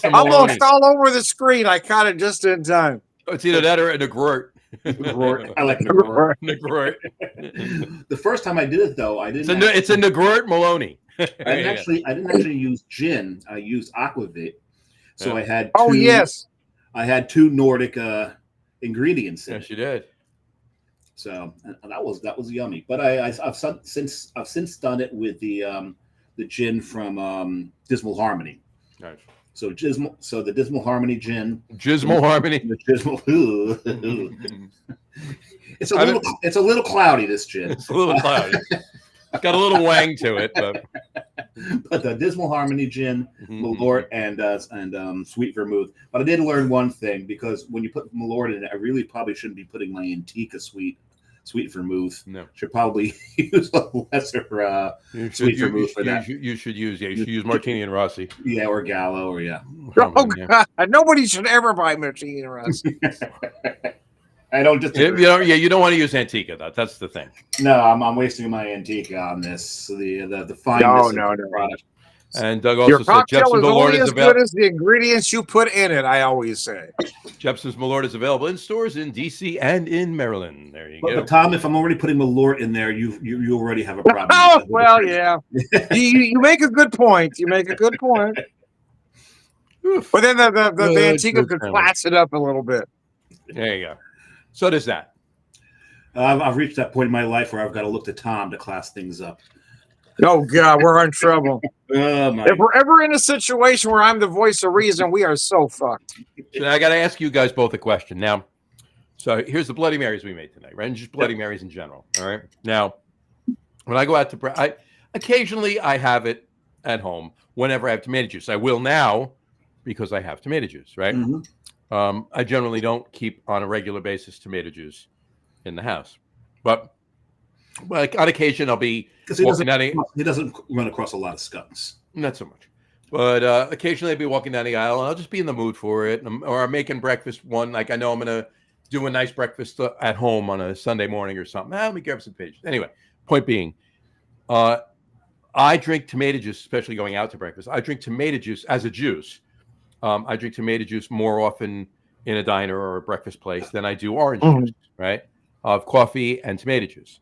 Almost all over the screen. I caught it just in time.
It's either that or a Negrort.
Negrort. I like Negrort.
Negrort.
The first time I did it, though, I didn't.
It's a Negrort Maloney.
I didn't actually use gin. I used aquavit. So I had. I had 2 Nordic ingredients in it.
Yes, you did.
So and that was yummy. But I've since done it with the gin from Dismal Harmony.
Nice.
So the Dismal Harmony gin.
Dismal Harmony.
The Dismal. It's a little cloudy. This gin.
It's a little cloudy. It's got a little wang to it,
but the Dismal Harmony gin, Malort, and sweet vermouth. But I did learn one thing because when you put Malort in it, I really probably shouldn't be putting my Antica sweet vermouth.
No,
should probably use a lesser sweet vermouth for that.
You should use Martini and Rossi.
Yeah, or Gallo, or yeah.
Oh God! Nobody should ever buy Martini and Rossi.
I don't disagree.
You don't want to use Antica, though. That's the thing.
No, I'm wasting my Antica on this. The fineness of the product.
And Doug also
Your
said
cocktail
Jepson's
is
Malort
only
is
as
available.
good as the ingredients you put in it. I always say.
Jepson's Malort is available in stores in DC and in Maryland. There you go.
But Tom, if I'm already putting Malort in there, you already have a problem.
Oh well, yeah. you make a good point. You make a good point. But then the Antica could class it up a little bit.
There you go. So does that.
I've reached that point in my life where I've got to look to Tom to class things up.
Oh God, we're in trouble. If we're ever in a situation where I'm the voice of reason, we are so fucked.
So I got to ask you guys both a question now. So here's the Bloody Marys we made tonight, right? And just Bloody Marys in general. All right. Now, when I go out to occasionally I have it at home whenever I have tomato juice. I will now because I have tomato juice, right?
Mm-hmm.
I generally don't keep on a regular basis tomato juice in the house. But like on occasion, I'll be
Because he doesn't run across a lot of skunks.
Not so much. But occasionally I'll be walking down the aisle and I'll just be in the mood for it. Or I'm making breakfast like I know I'm going to do a nice breakfast at home on a Sunday morning or something. Let me grab some pages. Anyway, point being, I drink tomato juice, especially going out to breakfast. I drink tomato juice as a juice. I drink tomato juice more often in a diner or a breakfast place than I do orange juice, right? Of coffee and tomato juice.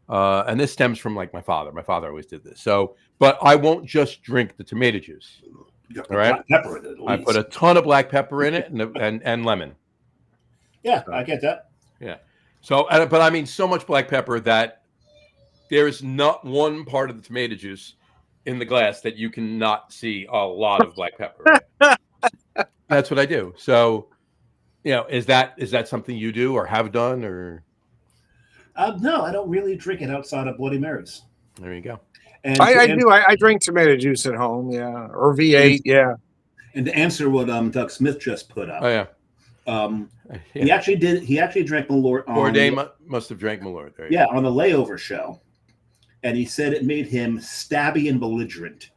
And this stems from like my father. My father always did this. So, but I won't just drink the tomato juice. All right.
Black pepper in it.
I put a ton of black pepper in it and lemon.
Yeah, I get that.
Yeah. So, but I mean, so much black pepper that there is not one part of the tomato juice in the glass that you cannot see a lot of black pepper. That's what I do. So, is that something you do or have done or?
No, I don't really drink it outside of Bloody Marys.
There you go.
And
I do. I drink tomato juice at home. Yeah, or V8. Yeah.
And to answer what Doug Smith just put up.
Oh yeah.
He actually did. He actually drank Malort.
Bourdain must have drank Malort.
Yeah, on the layover show, and he said it made him stabby and belligerent.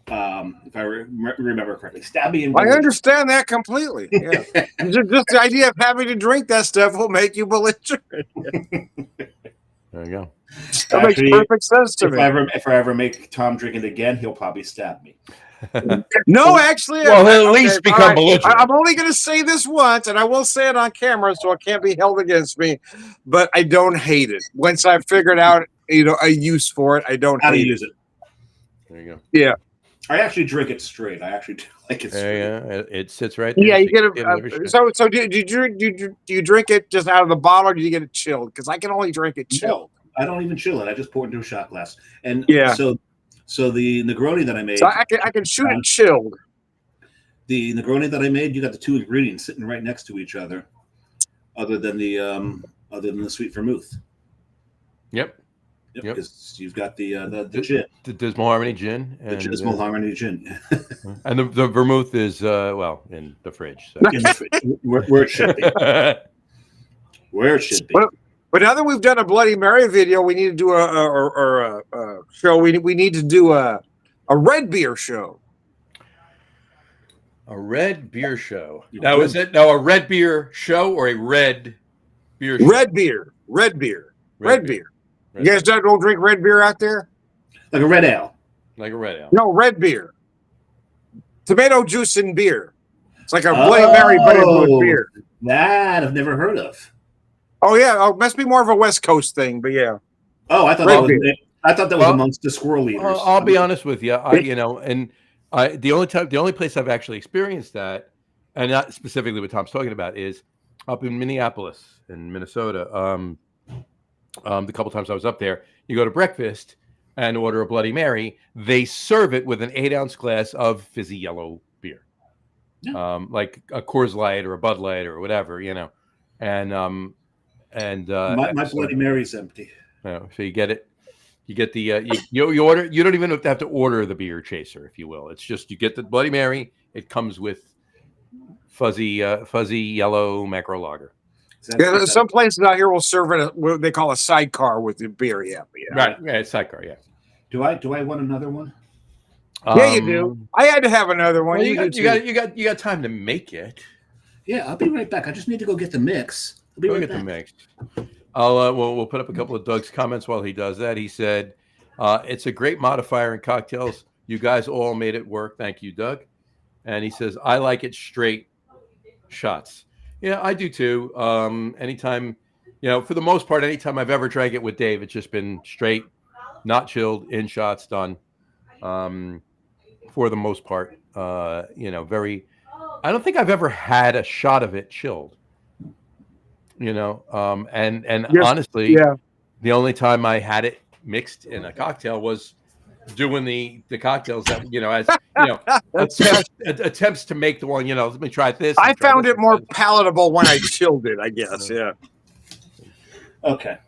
If I remember correctly, stabby and belligerent.
I understand that completely. Yeah, just the idea of having to drink that stuff will make you belligerent.
There you go.
That makes perfect sense to me.
If I ever make Tom drink it again, he'll probably stab me.
No, actually,
well, he'll at least become belligerent.
I'm only going to say this once, and I will say it on camera, so it can't be held against me. But I don't hate it. Once I've figured out, a use for it, I don't hate
use it.
There you go.
Yeah,
I actually drink it straight. I actually do like it straight.
Yeah, it sits right there.
Yeah, you get it. So do you drink it just out of the bottle, or do you get it chilled? Because I can only drink it chilled.
No, I don't even chill it. I just pour it into a shot glass. And
yeah,
so the Negroni that I made,
so I can shoot it chilled.
The Negroni that I made, you got the two ingredients sitting right next to each other, other than the sweet vermouth.
Yep.
Because you've got the gin,
the Dismal Harmony gin,
and the Dismal Harmony gin,
and the vermouth is in the fridge, so.
where it should be. Where it should be.
But now that we've done a Bloody Mary video, we need to do a show. We need to do a red beer show.
A red beer show. Now, is it a red beer show or a red beer show?
Red beer. You guys don't drink red beer out there?
Like a red ale.
No, red beer. Tomato juice and beer. It's like a Bloody Mary, but with beer.
That I've never heard of.
Oh yeah, it must be more of a West Coast thing, but yeah.
Oh, I thought that was amongst the squirrel eaters.
I'll be honest with you. The only place I've actually experienced that, and not specifically what Tom's talking about, is up in Minneapolis in Minnesota. The couple times I was up there, you go to breakfast and order a Bloody Mary. They serve it with an 8-ounce glass of fizzy yellow beer, like a Coors Light or a Bud Light or whatever, and
my Bloody Mary's empty.
So you get it. You get the you order. You don't even have to order the beer chaser, if you will. It's just you get the Bloody Mary. It comes with fuzzy yellow macro lager.
Yeah, some places out here will serve it what they call a sidecar with the beer. Yeah.
Right. Sidecar. Yeah.
Do I want another one?
Yeah, you do. I had to have another one.
Well, you got time to make it.
Yeah, I'll be right back. I just need to go get the mix. I'll be right back.
The mix. We'll put up a couple of Doug's comments while he does that. He said, "It's a great modifier in cocktails. You guys all made it work. Thank you, Doug." And he says, "I like it straight shots." Yeah, I do too. Anytime, for the most part, anytime I've ever drank it with Dave, it's just been straight, not chilled, in shots, done. For the most part, very. I don't think I've ever had a shot of it chilled. Honestly, the only time I had it mixed in a cocktail was doing the cocktails that attempts to make the one. Let me try this.
I found it more palatable when I chilled it, I guess. Yeah.
Okay,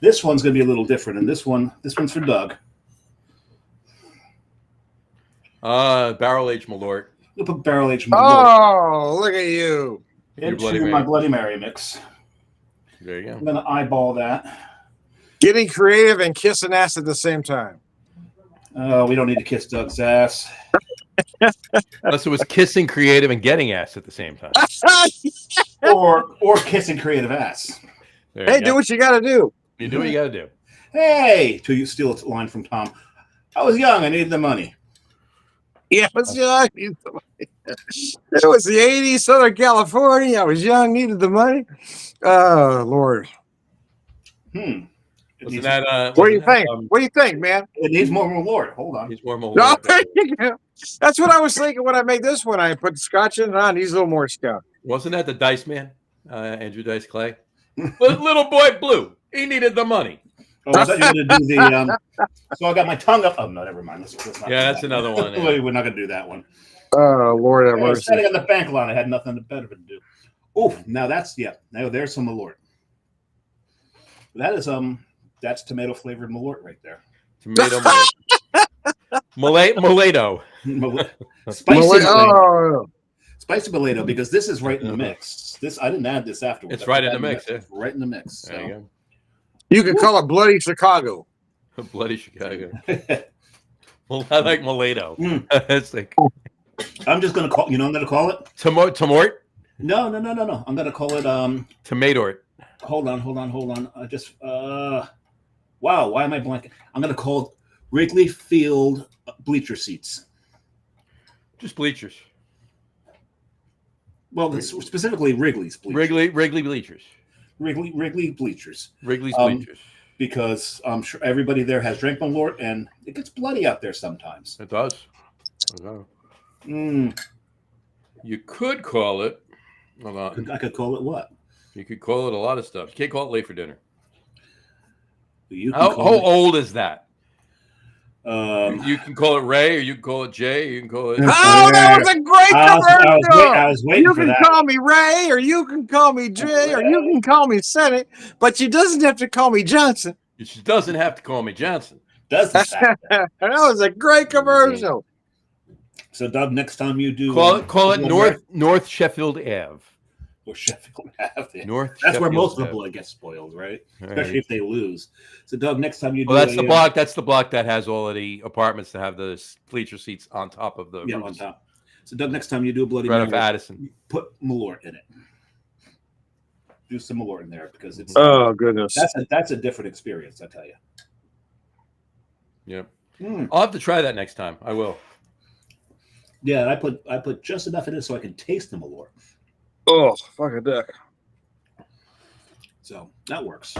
this one's gonna be a little different, and this one's for Doug.
Barrel aged Malort.
You'll put barrel aged Malort.
Oh, look at you!
Into my Bloody Mary mix.
There you
I'm
go.
gonna eyeball that.
Getting creative and kissing ass at the same time.
Oh, we don't need to kiss Doug's ass.
Unless it was kissing creative and getting ass at the same time.
Or kissing creative ass.
There
Hey,
you
do
go.
what you got to do.
You do what you got to do.
Hey, to steal a line from Tom. I was young. I needed the money.
Yeah, it was young. It was the 80s, Southern California. I was young, needed the money. Oh, Lord.
Wasn't that?
What do you think? What do you think, man?
It needs more Lord. Hold on.
He's more
No,
Malort.
that's what I was thinking when I made this one. I put scotch in it on. He's a little more scotch.
Wasn't that the Dice Man? Andrew Dice Clay? Little boy Blue. He needed the money.
Oh, I thought you were going to do the. So I got my tongue up. Oh, no, never mind. Let's not
Yeah,
do
that's
that
another one. Yeah.
We're not going to do that one.
Oh, Lord have
I was
mercy.
standing on the bank line. I had nothing better to do. Oh, now that's Now there's some Malort. That is that's tomato flavored Malort right there.
Tomato Malato.
Spicy Malato.
Oh,
Spicy Malato, because this is right in the mix. This I didn't add this afterwards.
It's right in the mix.
It's right in the mix.
There you go.
you could call it Bloody Chicago.
Bloody Chicago. Well, I like Malato. It's like
I'm just gonna call. You know, I'm gonna call it
Tomort.
No. I'm gonna call it
Tomatort.
Hold on. I just wow. Why am I blanking? I'm gonna call it Wrigley Field bleacher seats.
Just bleachers.
Well, it's specifically Wrigley's bleachers.
Wrigley bleachers.
Wrigley bleachers.
Wrigley's bleachers.
Because I'm sure everybody there has drank Malort, and it gets bloody out there sometimes.
It does. You could call it. Hold on.
I could call it what?
You could call it a lot of stuff. You can't call it late for dinner.
You can
How
call it,
old is that?
Um,
You can call it Ray, or you can call it Jay, or you can call it.
Oh, that was a great commercial.
I was waiting
You
for
can
that.
call me Ray, or you can call me Jay, or you can call me Senate, but you doesn't have to call me Johnson.
She doesn't have to call me Johnson.
Doesn't that?
That was a great commercial.
So, Doug, next time you do
Call it North Sheffield Ave.
or Sheffield Ave.
North.
That's where
Sheffield
most of the
Ave.
blood gets spoiled, right?
All
Especially
right.
if they lose. So, Doug, next time you do,
Well, that's the block. That's the block that has all of the apartments that have the bleacher seats on top of the
Yeah,
roof.
on top. So, Doug, next time you do a bloody
Right off
Mary,
Addison.
put Malort in it. Do some Malort in there because it's
Oh, goodness.
that's a different experience, I tell you.
Yep.
Mm.
I'll have to try that next time. I will.
Yeah, I put just enough in it so I can taste the Malort.
Oh, fuck a duck.
So that works.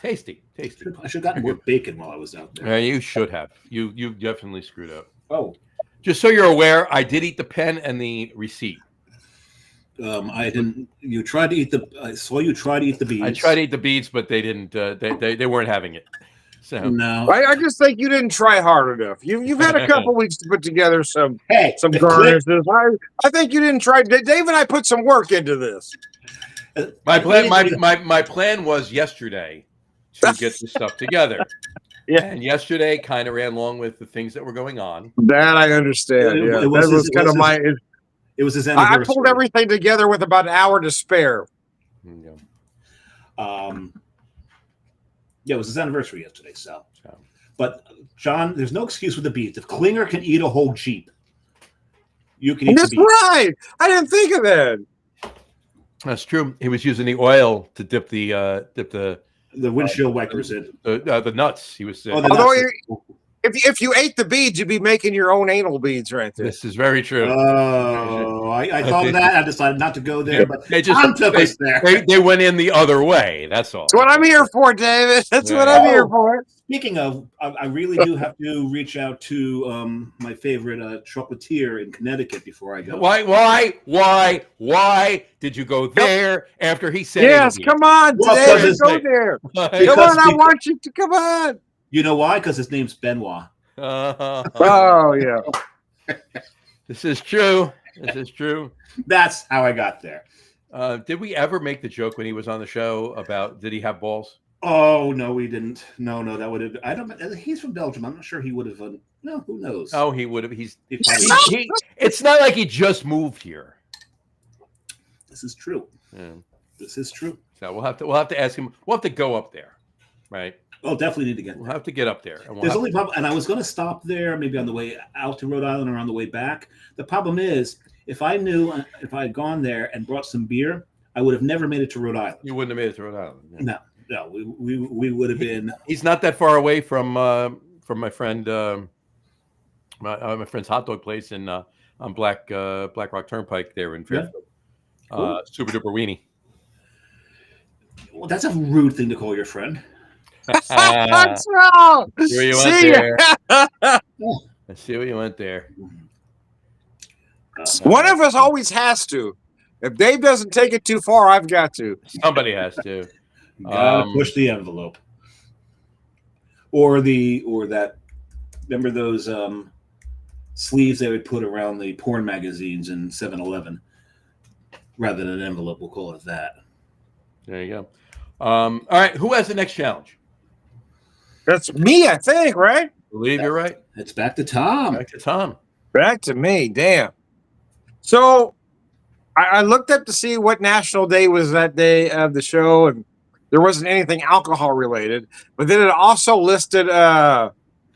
Tasty.
I should have gotten more bacon while I was out there.
Yeah, you should have. You definitely screwed up.
Oh,
Just so you're aware, I did eat the pen and the receipt.
I didn't. You tried to eat the. I saw you try to eat the beans.
I tried to eat the beets, but they didn't. They weren't having it. So
No.
I just think you didn't try hard enough. You've had a couple weeks to put together some
Hey, the
garnishes. I think you didn't try. Dave and I put some work into this.
my plan was yesterday to get this stuff together.
Yeah.
And yesterday kind of ran along with the things that were going on.
That I understand.
It-
Yeah,
it was
that was
his-
kind of my.
It was his
I
anniversary.
pulled everything together with about an hour to spare.
Yeah.
Yeah, it was his anniversary yesterday. So, but John, there's no excuse with the beets. If Klinger can eat a whole Jeep, you can eat
That's
the beets.
right. I didn't think of that.
That's true. He was using the oil to dip the
windshield wipers in.
the nuts. He was.
Oh, the
Although
nuts.
if you ate the beads, you'd be making your own anal beads right there.
This is very true.
Oh, I thought of that. I decided not to go there, but
They just
Tom took us there.
they went in the other way. That's all.
That's what I'm here for, David. That's what
Yeah.
I'm here for.
Speaking of, I really do have to reach out to my favorite chocolatier in Connecticut before I go.
Why did you go there after he said?
Yes, come on,
Well,
David,
because
go
it's-
there.
Because-
Come on, I want you to come on.
You know why? Because his name's Benoit.
Oh yeah.
This is true. This is true.
That's how I got there.
Did we ever make the joke when he was on the show about did he have balls?
Oh no, we didn't. No, that would have. I don't. He's from Belgium. I'm not sure he would have. No, who knows?
Oh, he would have.
He probably-
It's not like he just moved here.
This is true.
Yeah.
This is true.
So we'll have to ask him. We'll have to go up there, right?
Oh, definitely need to get there.
We'll have to get up there. And
There's only problem, and I was going to stop there, maybe on the way out to Rhode Island or on the way back. The problem is, if I had gone there and brought some beer, I would have never made it to Rhode Island.
You wouldn't have made it to Rhode Island.
No, we would have been.
He's not that far away from my friend, my friend's hot dog place on Black Rock Turnpike there in Fairfield.
Cool.
Super duper weenie.
Well, that's a rude thing to call your friend.
What's wrong?
See where you went there. I see where you went there.
One of us always has to. If Dave doesn't take it too far, I've got to.
Somebody has to.
Gotta push the envelope. Or that. Remember those sleeves they would put around the porn magazines in 7-Eleven? Rather than an envelope, we'll call it that.
There you go. All right, who has the next challenge?
That's me, I think, right?
I believe you're right.
It's back to Tom.
Back to Tom.
Back to me. Damn. So I looked up to see what national day was that day of the show, and there wasn't anything alcohol related. But then it also listed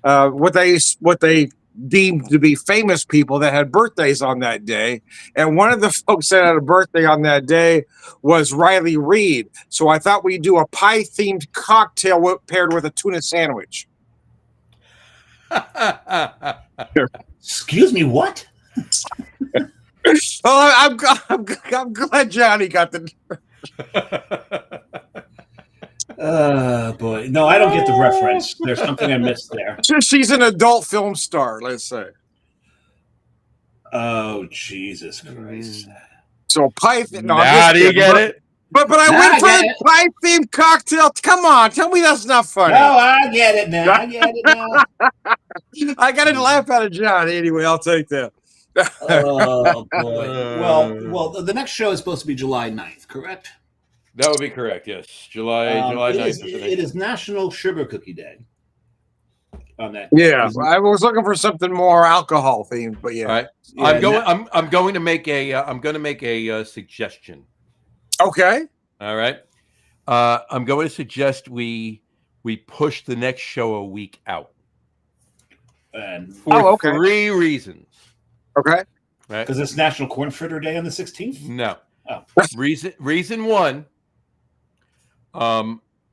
what they deemed to be famous people that had birthdays on that day. And one of the folks that had a birthday on that day was Riley Reid. So I thought we'd do a pie-themed cocktail paired with a tuna sandwich.
Excuse me, what?
Oh, I'm glad Johnny got the.
Boy, no, I don't get the reference. There's something I missed there.
She's an adult film star, let's say.
Oh, Jesus Christ!
So pie. No,
Now do you get it?
But I went for the pie themed cocktail. Come on, tell me that's not funny.
Oh, I get it now. I get it now.
I got to laugh out of Johnny anyway. I'll take that.
Oh boy. Well, the next show is supposed to be July 9th, correct?
That would be correct. Yes, July 9th.
It is National Sugar Cookie Day. On that.
Yeah, I was looking for something more alcohol themed, but yeah.
All right.
Yeah,
I'm going to make a suggestion.
Okay.
All right. I'm going to suggest we push the next show a week out.
And
for 3 reasons.
Okay.
Right.
Because it's National Corn Fritter Day on the 16th?
No.
Oh.
Reason one.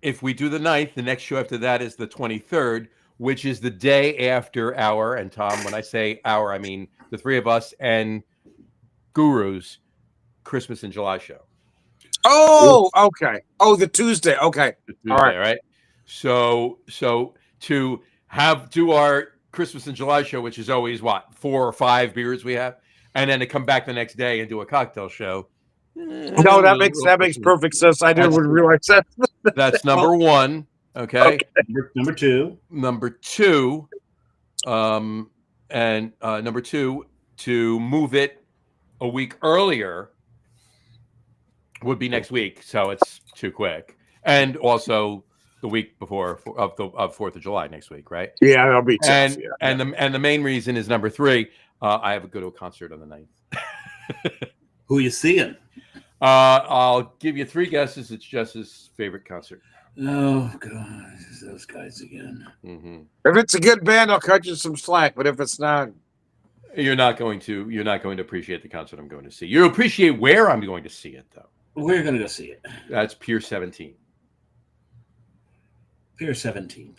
If we do the 9th, the next show after that is the 23rd, which is the day after our, and Tom, when I say our, I mean the 3 of us and Guru's Christmas in July show.
Oh, okay. Oh, the Tuesday. Okay.
The Tuesday, all right. So to do our Christmas in July show, which is always 4 or 5 beers we have, and then to come back the next day and do a cocktail show.
No, that makes perfect sense. I didn't realize that.
That's number one. Okay.
Number two.
Number two, to move it a week earlier would be next week, so it's too quick. And also the week before of 4th of July next week, right?
Yeah, that'll be tough.
And the main reason is number 3. I have to go to a concert on the 9th.
Who are you seeing?
I'll give you 3 guesses. It's Jess's favorite concert.
Oh God, those guys again.
Mm-hmm.
If it's a good band, I'll cut you some slack. But if it's not,
you're not going to appreciate the concert I'm going to see. You'll appreciate where I'm going to see it, though.
We're going to go see it.
That's Pier 17.
Pier 17.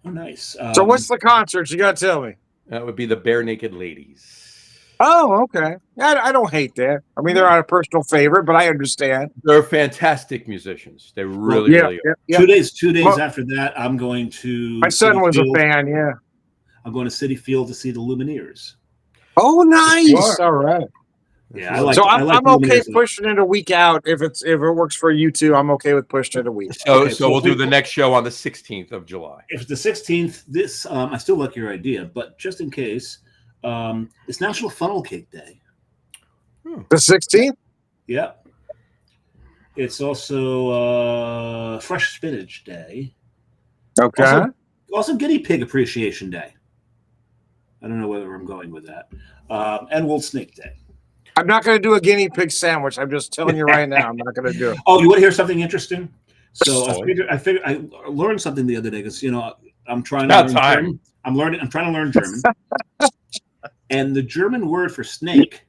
Oh, nice.
So what's the concert? You got to tell me.
That would be the Bare Naked Ladies.
Oh, okay. I don't hate that. I mean, they're not a personal favorite, but I understand.
They're fantastic musicians. They really are.
Yeah. 2 days after that, I'm going to.
My son was a fan. Yeah.
I'm going to City Field to see the Lumineers.
Oh, nice. All right.
Yeah,
I'm okay pushing it a week out if it works for you too. I'm okay with pushing it a week.
So we'll do the next show on the 16th of July.
If the 16th, I still like your idea, but just in case, it's National Funnel Cake Day.
The 16th?
Yeah. It's also Fresh Spinach Day.
Okay.
Also Guinea Pig Appreciation Day. I don't know whether I'm going with that. And World Snake Day.
I'm not going to do a guinea pig sandwich. I'm just telling you right now. I'm not going to do it.
Oh, you want to hear something interesting? So
Oh.
I figured I learned something the other day because I'm trying to
About
learn
time.
German. I'm trying to learn German, and the German word for snake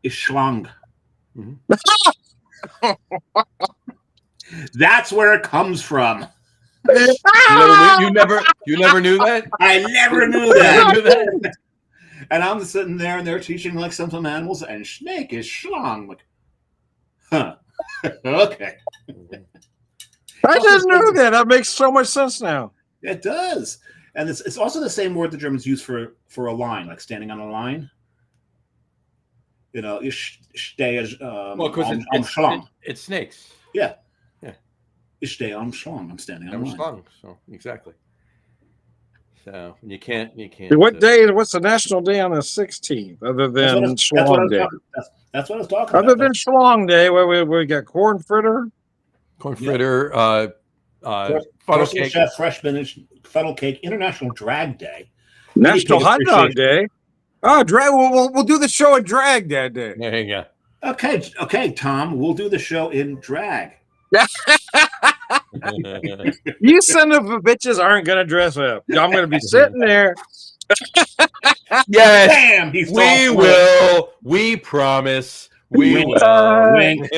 is Schlang. That's where it comes from.
You never knew that?
I never knew that. And I'm sitting there, and they're teaching like some animals, and snake is Schlang. Like, huh? Okay.
I didn't know that. That makes so much sense now.
It does, and it's also the same word the Germans use for a line, like standing on a line. Ich stehe
because
am Schlang.
It's snakes.
Yeah.
Yeah.
Ich stehe am Schlang. I'm standing on a line.
Schlong. So exactly. So you can't.
What day? What's the national day on the 16th? Other than Schlong Day.
That's what I was talking
Other
about.
than Schlong Day, where we got corn fritter,
funnel cake, chef, fresh spinach, funnel cake, International Drag Day,
National Hot Dog Day. Oh, drag! We'll do the show in drag that day.
There you go.
Okay, Tom. We'll do the show in drag.
You son of a bitches aren't gonna dress up. I'm gonna be sitting there.
Yes,
bam.
We will. We promise. We will.
Wink.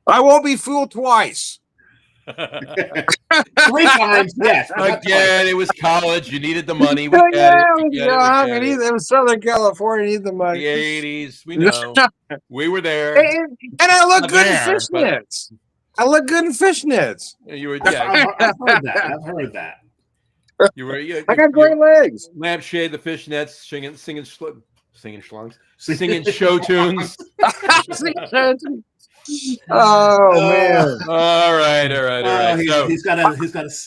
I won't be fooled twice.
3 times, yes.
Again, it was college. You needed the money. We
It was Southern California. You need the money.
The 80s. We know. We were there.
And I look good in fishnets. I look good in fishnets.
You were.
Yeah, I've heard that. I've heard that.
You were.
I got great legs.
Lampshade, the fishnets, singing schlongs, singing show tunes.
Oh man!
All right.
He's got a.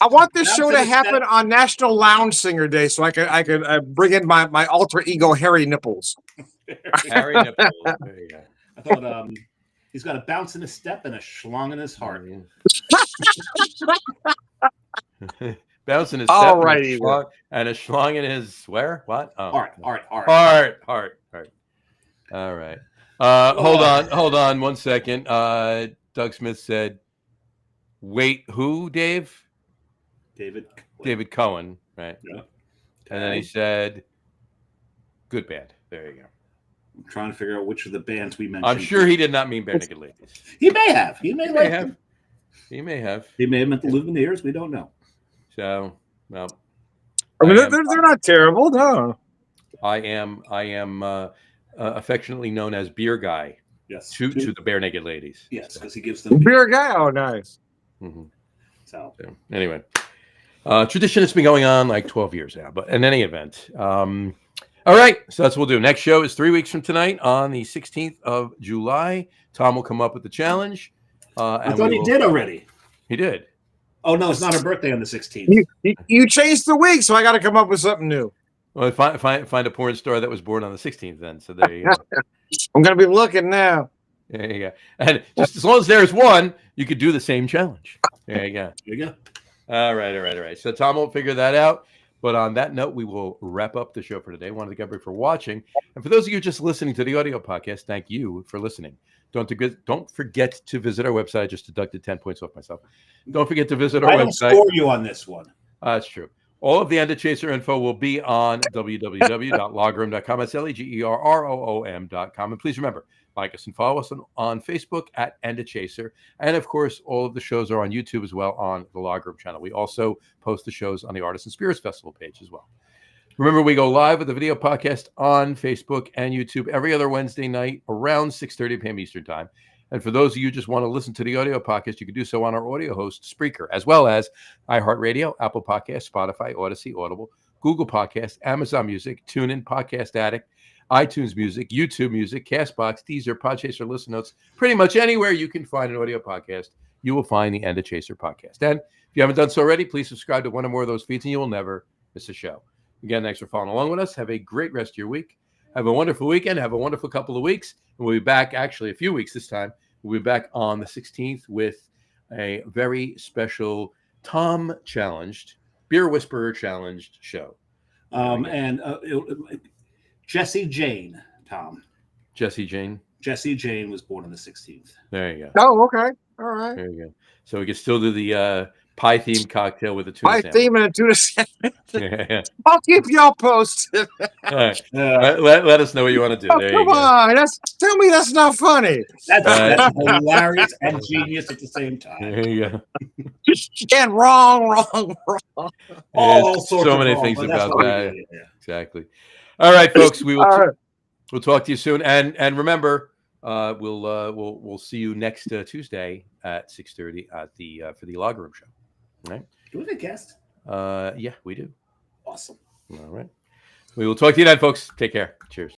I want this show to happen on National Lounge Singer Day, so I could bring in my alter ego, Harry Nipples.
Harry Nipples. There you go.
I thought he's got a bounce in his step and a schlong in his heart.
Bounce in his step.
All right,
and a schlong in his where? What? Oh.
Heart.
All right. Hold on 1 second. Doug Smith said, wait, who, Dave? David Cohen, right? Yeah. Okay. And then he said, good band. There you go.
I'm trying to figure out which of the bands we mentioned.
I'm sure he did not mean Bare Naked Ladies.
He may have. He may have.
He may have
meant the Lumineers. We don't know.
So, well.
I mean, they're not terrible, no.
I am affectionately known as Beer Guy.
Yes.
To the Bare Naked Ladies.
Yes, because he gives them
Beer Guy. Oh, nice.
Mm-hmm. So anyway, tradition has been going on like 12 years now. But in any event, all right. So that's what we'll do. Next show is 3 weeks from tonight on the 16th of July. Tom will come up with the challenge.
I thought he did already.
He did.
Oh no, it's not her birthday on the 16th.
You changed the week, so I got to come up with something new.
Well, find a porn star that was born on the 16th then. So there you go.
I'm going to be looking now.
There you go. And just as long as there's one, you could do the same challenge. There you go.
There you go.
All right. So Tom will figure that out. But on that note, we will wrap up the show for today. I wanted to thank everybody for watching. And for those of you just listening to the audio podcast, thank you for listening. Don't forget to visit our website. I just deducted 10 points off myself. Don't forget to visit our website. I don't
score you on this one.
That's true. All of the End of Chaser info will be on www.logroom.com. That's LEGERROOM.com. And please remember, like us and follow us on Facebook at End of Chaser. And of course, all of the shows are on YouTube as well on the Logroom channel. We also post the shows on the Artists and Spirits Festival page as well. Remember, we go live with the video podcast on Facebook and YouTube every other Wednesday night around 6:30 p.m. Eastern Time. And for those of you who just want to listen to the audio podcast, you can do so on our audio host, Spreaker, as well as iHeartRadio, Apple Podcasts, Spotify, Odyssey, Audible, Google Podcasts, Amazon Music, TuneIn, Podcast Addict, iTunes Music, YouTube Music, CastBox, Deezer, Podchaser, Listen Notes. Pretty much anywhere you can find an audio podcast, you will find the End of Chaser podcast. And if you haven't done so already, please subscribe to one or more of those feeds, and you will never miss a show. Again, thanks for following along with us. Have a great rest of your week. Have a wonderful weekend. Have a wonderful couple of weeks. And we'll be back, actually, a few weeks this time. We'll be back on the 16th with a very special Tom challenged, Beer Whisperer challenged show.
Jesse Jane, Tom.
Jesse Jane.
Jesse Jane was born on the 16th.
There you go.
Oh, okay. All right.
There you go. So we can still do the pie themed cocktail with a tuna
Pie
sandwich.
theme and a tuna sandwich.
Yeah.
I'll keep y'all posted.
All right. Let us know what you want to do.
Oh,
There
come
you go.
on. Tell me that's not funny.
That's hilarious and genius at the same time.
There you go.
And wrong.
All
There's
sorts
so
of
many
wrong,
things
but that's
about
what we
that.
do, yeah.
Exactly. All right, folks. We will.
All right.
We'll talk to you soon. And remember, we'll see you next Tuesday at 6:30 at the for the Logger Room show. All right.
Do we have a guest?
Yeah, we do.
Awesome.
All right. We will talk to you then, folks. Take care. Cheers.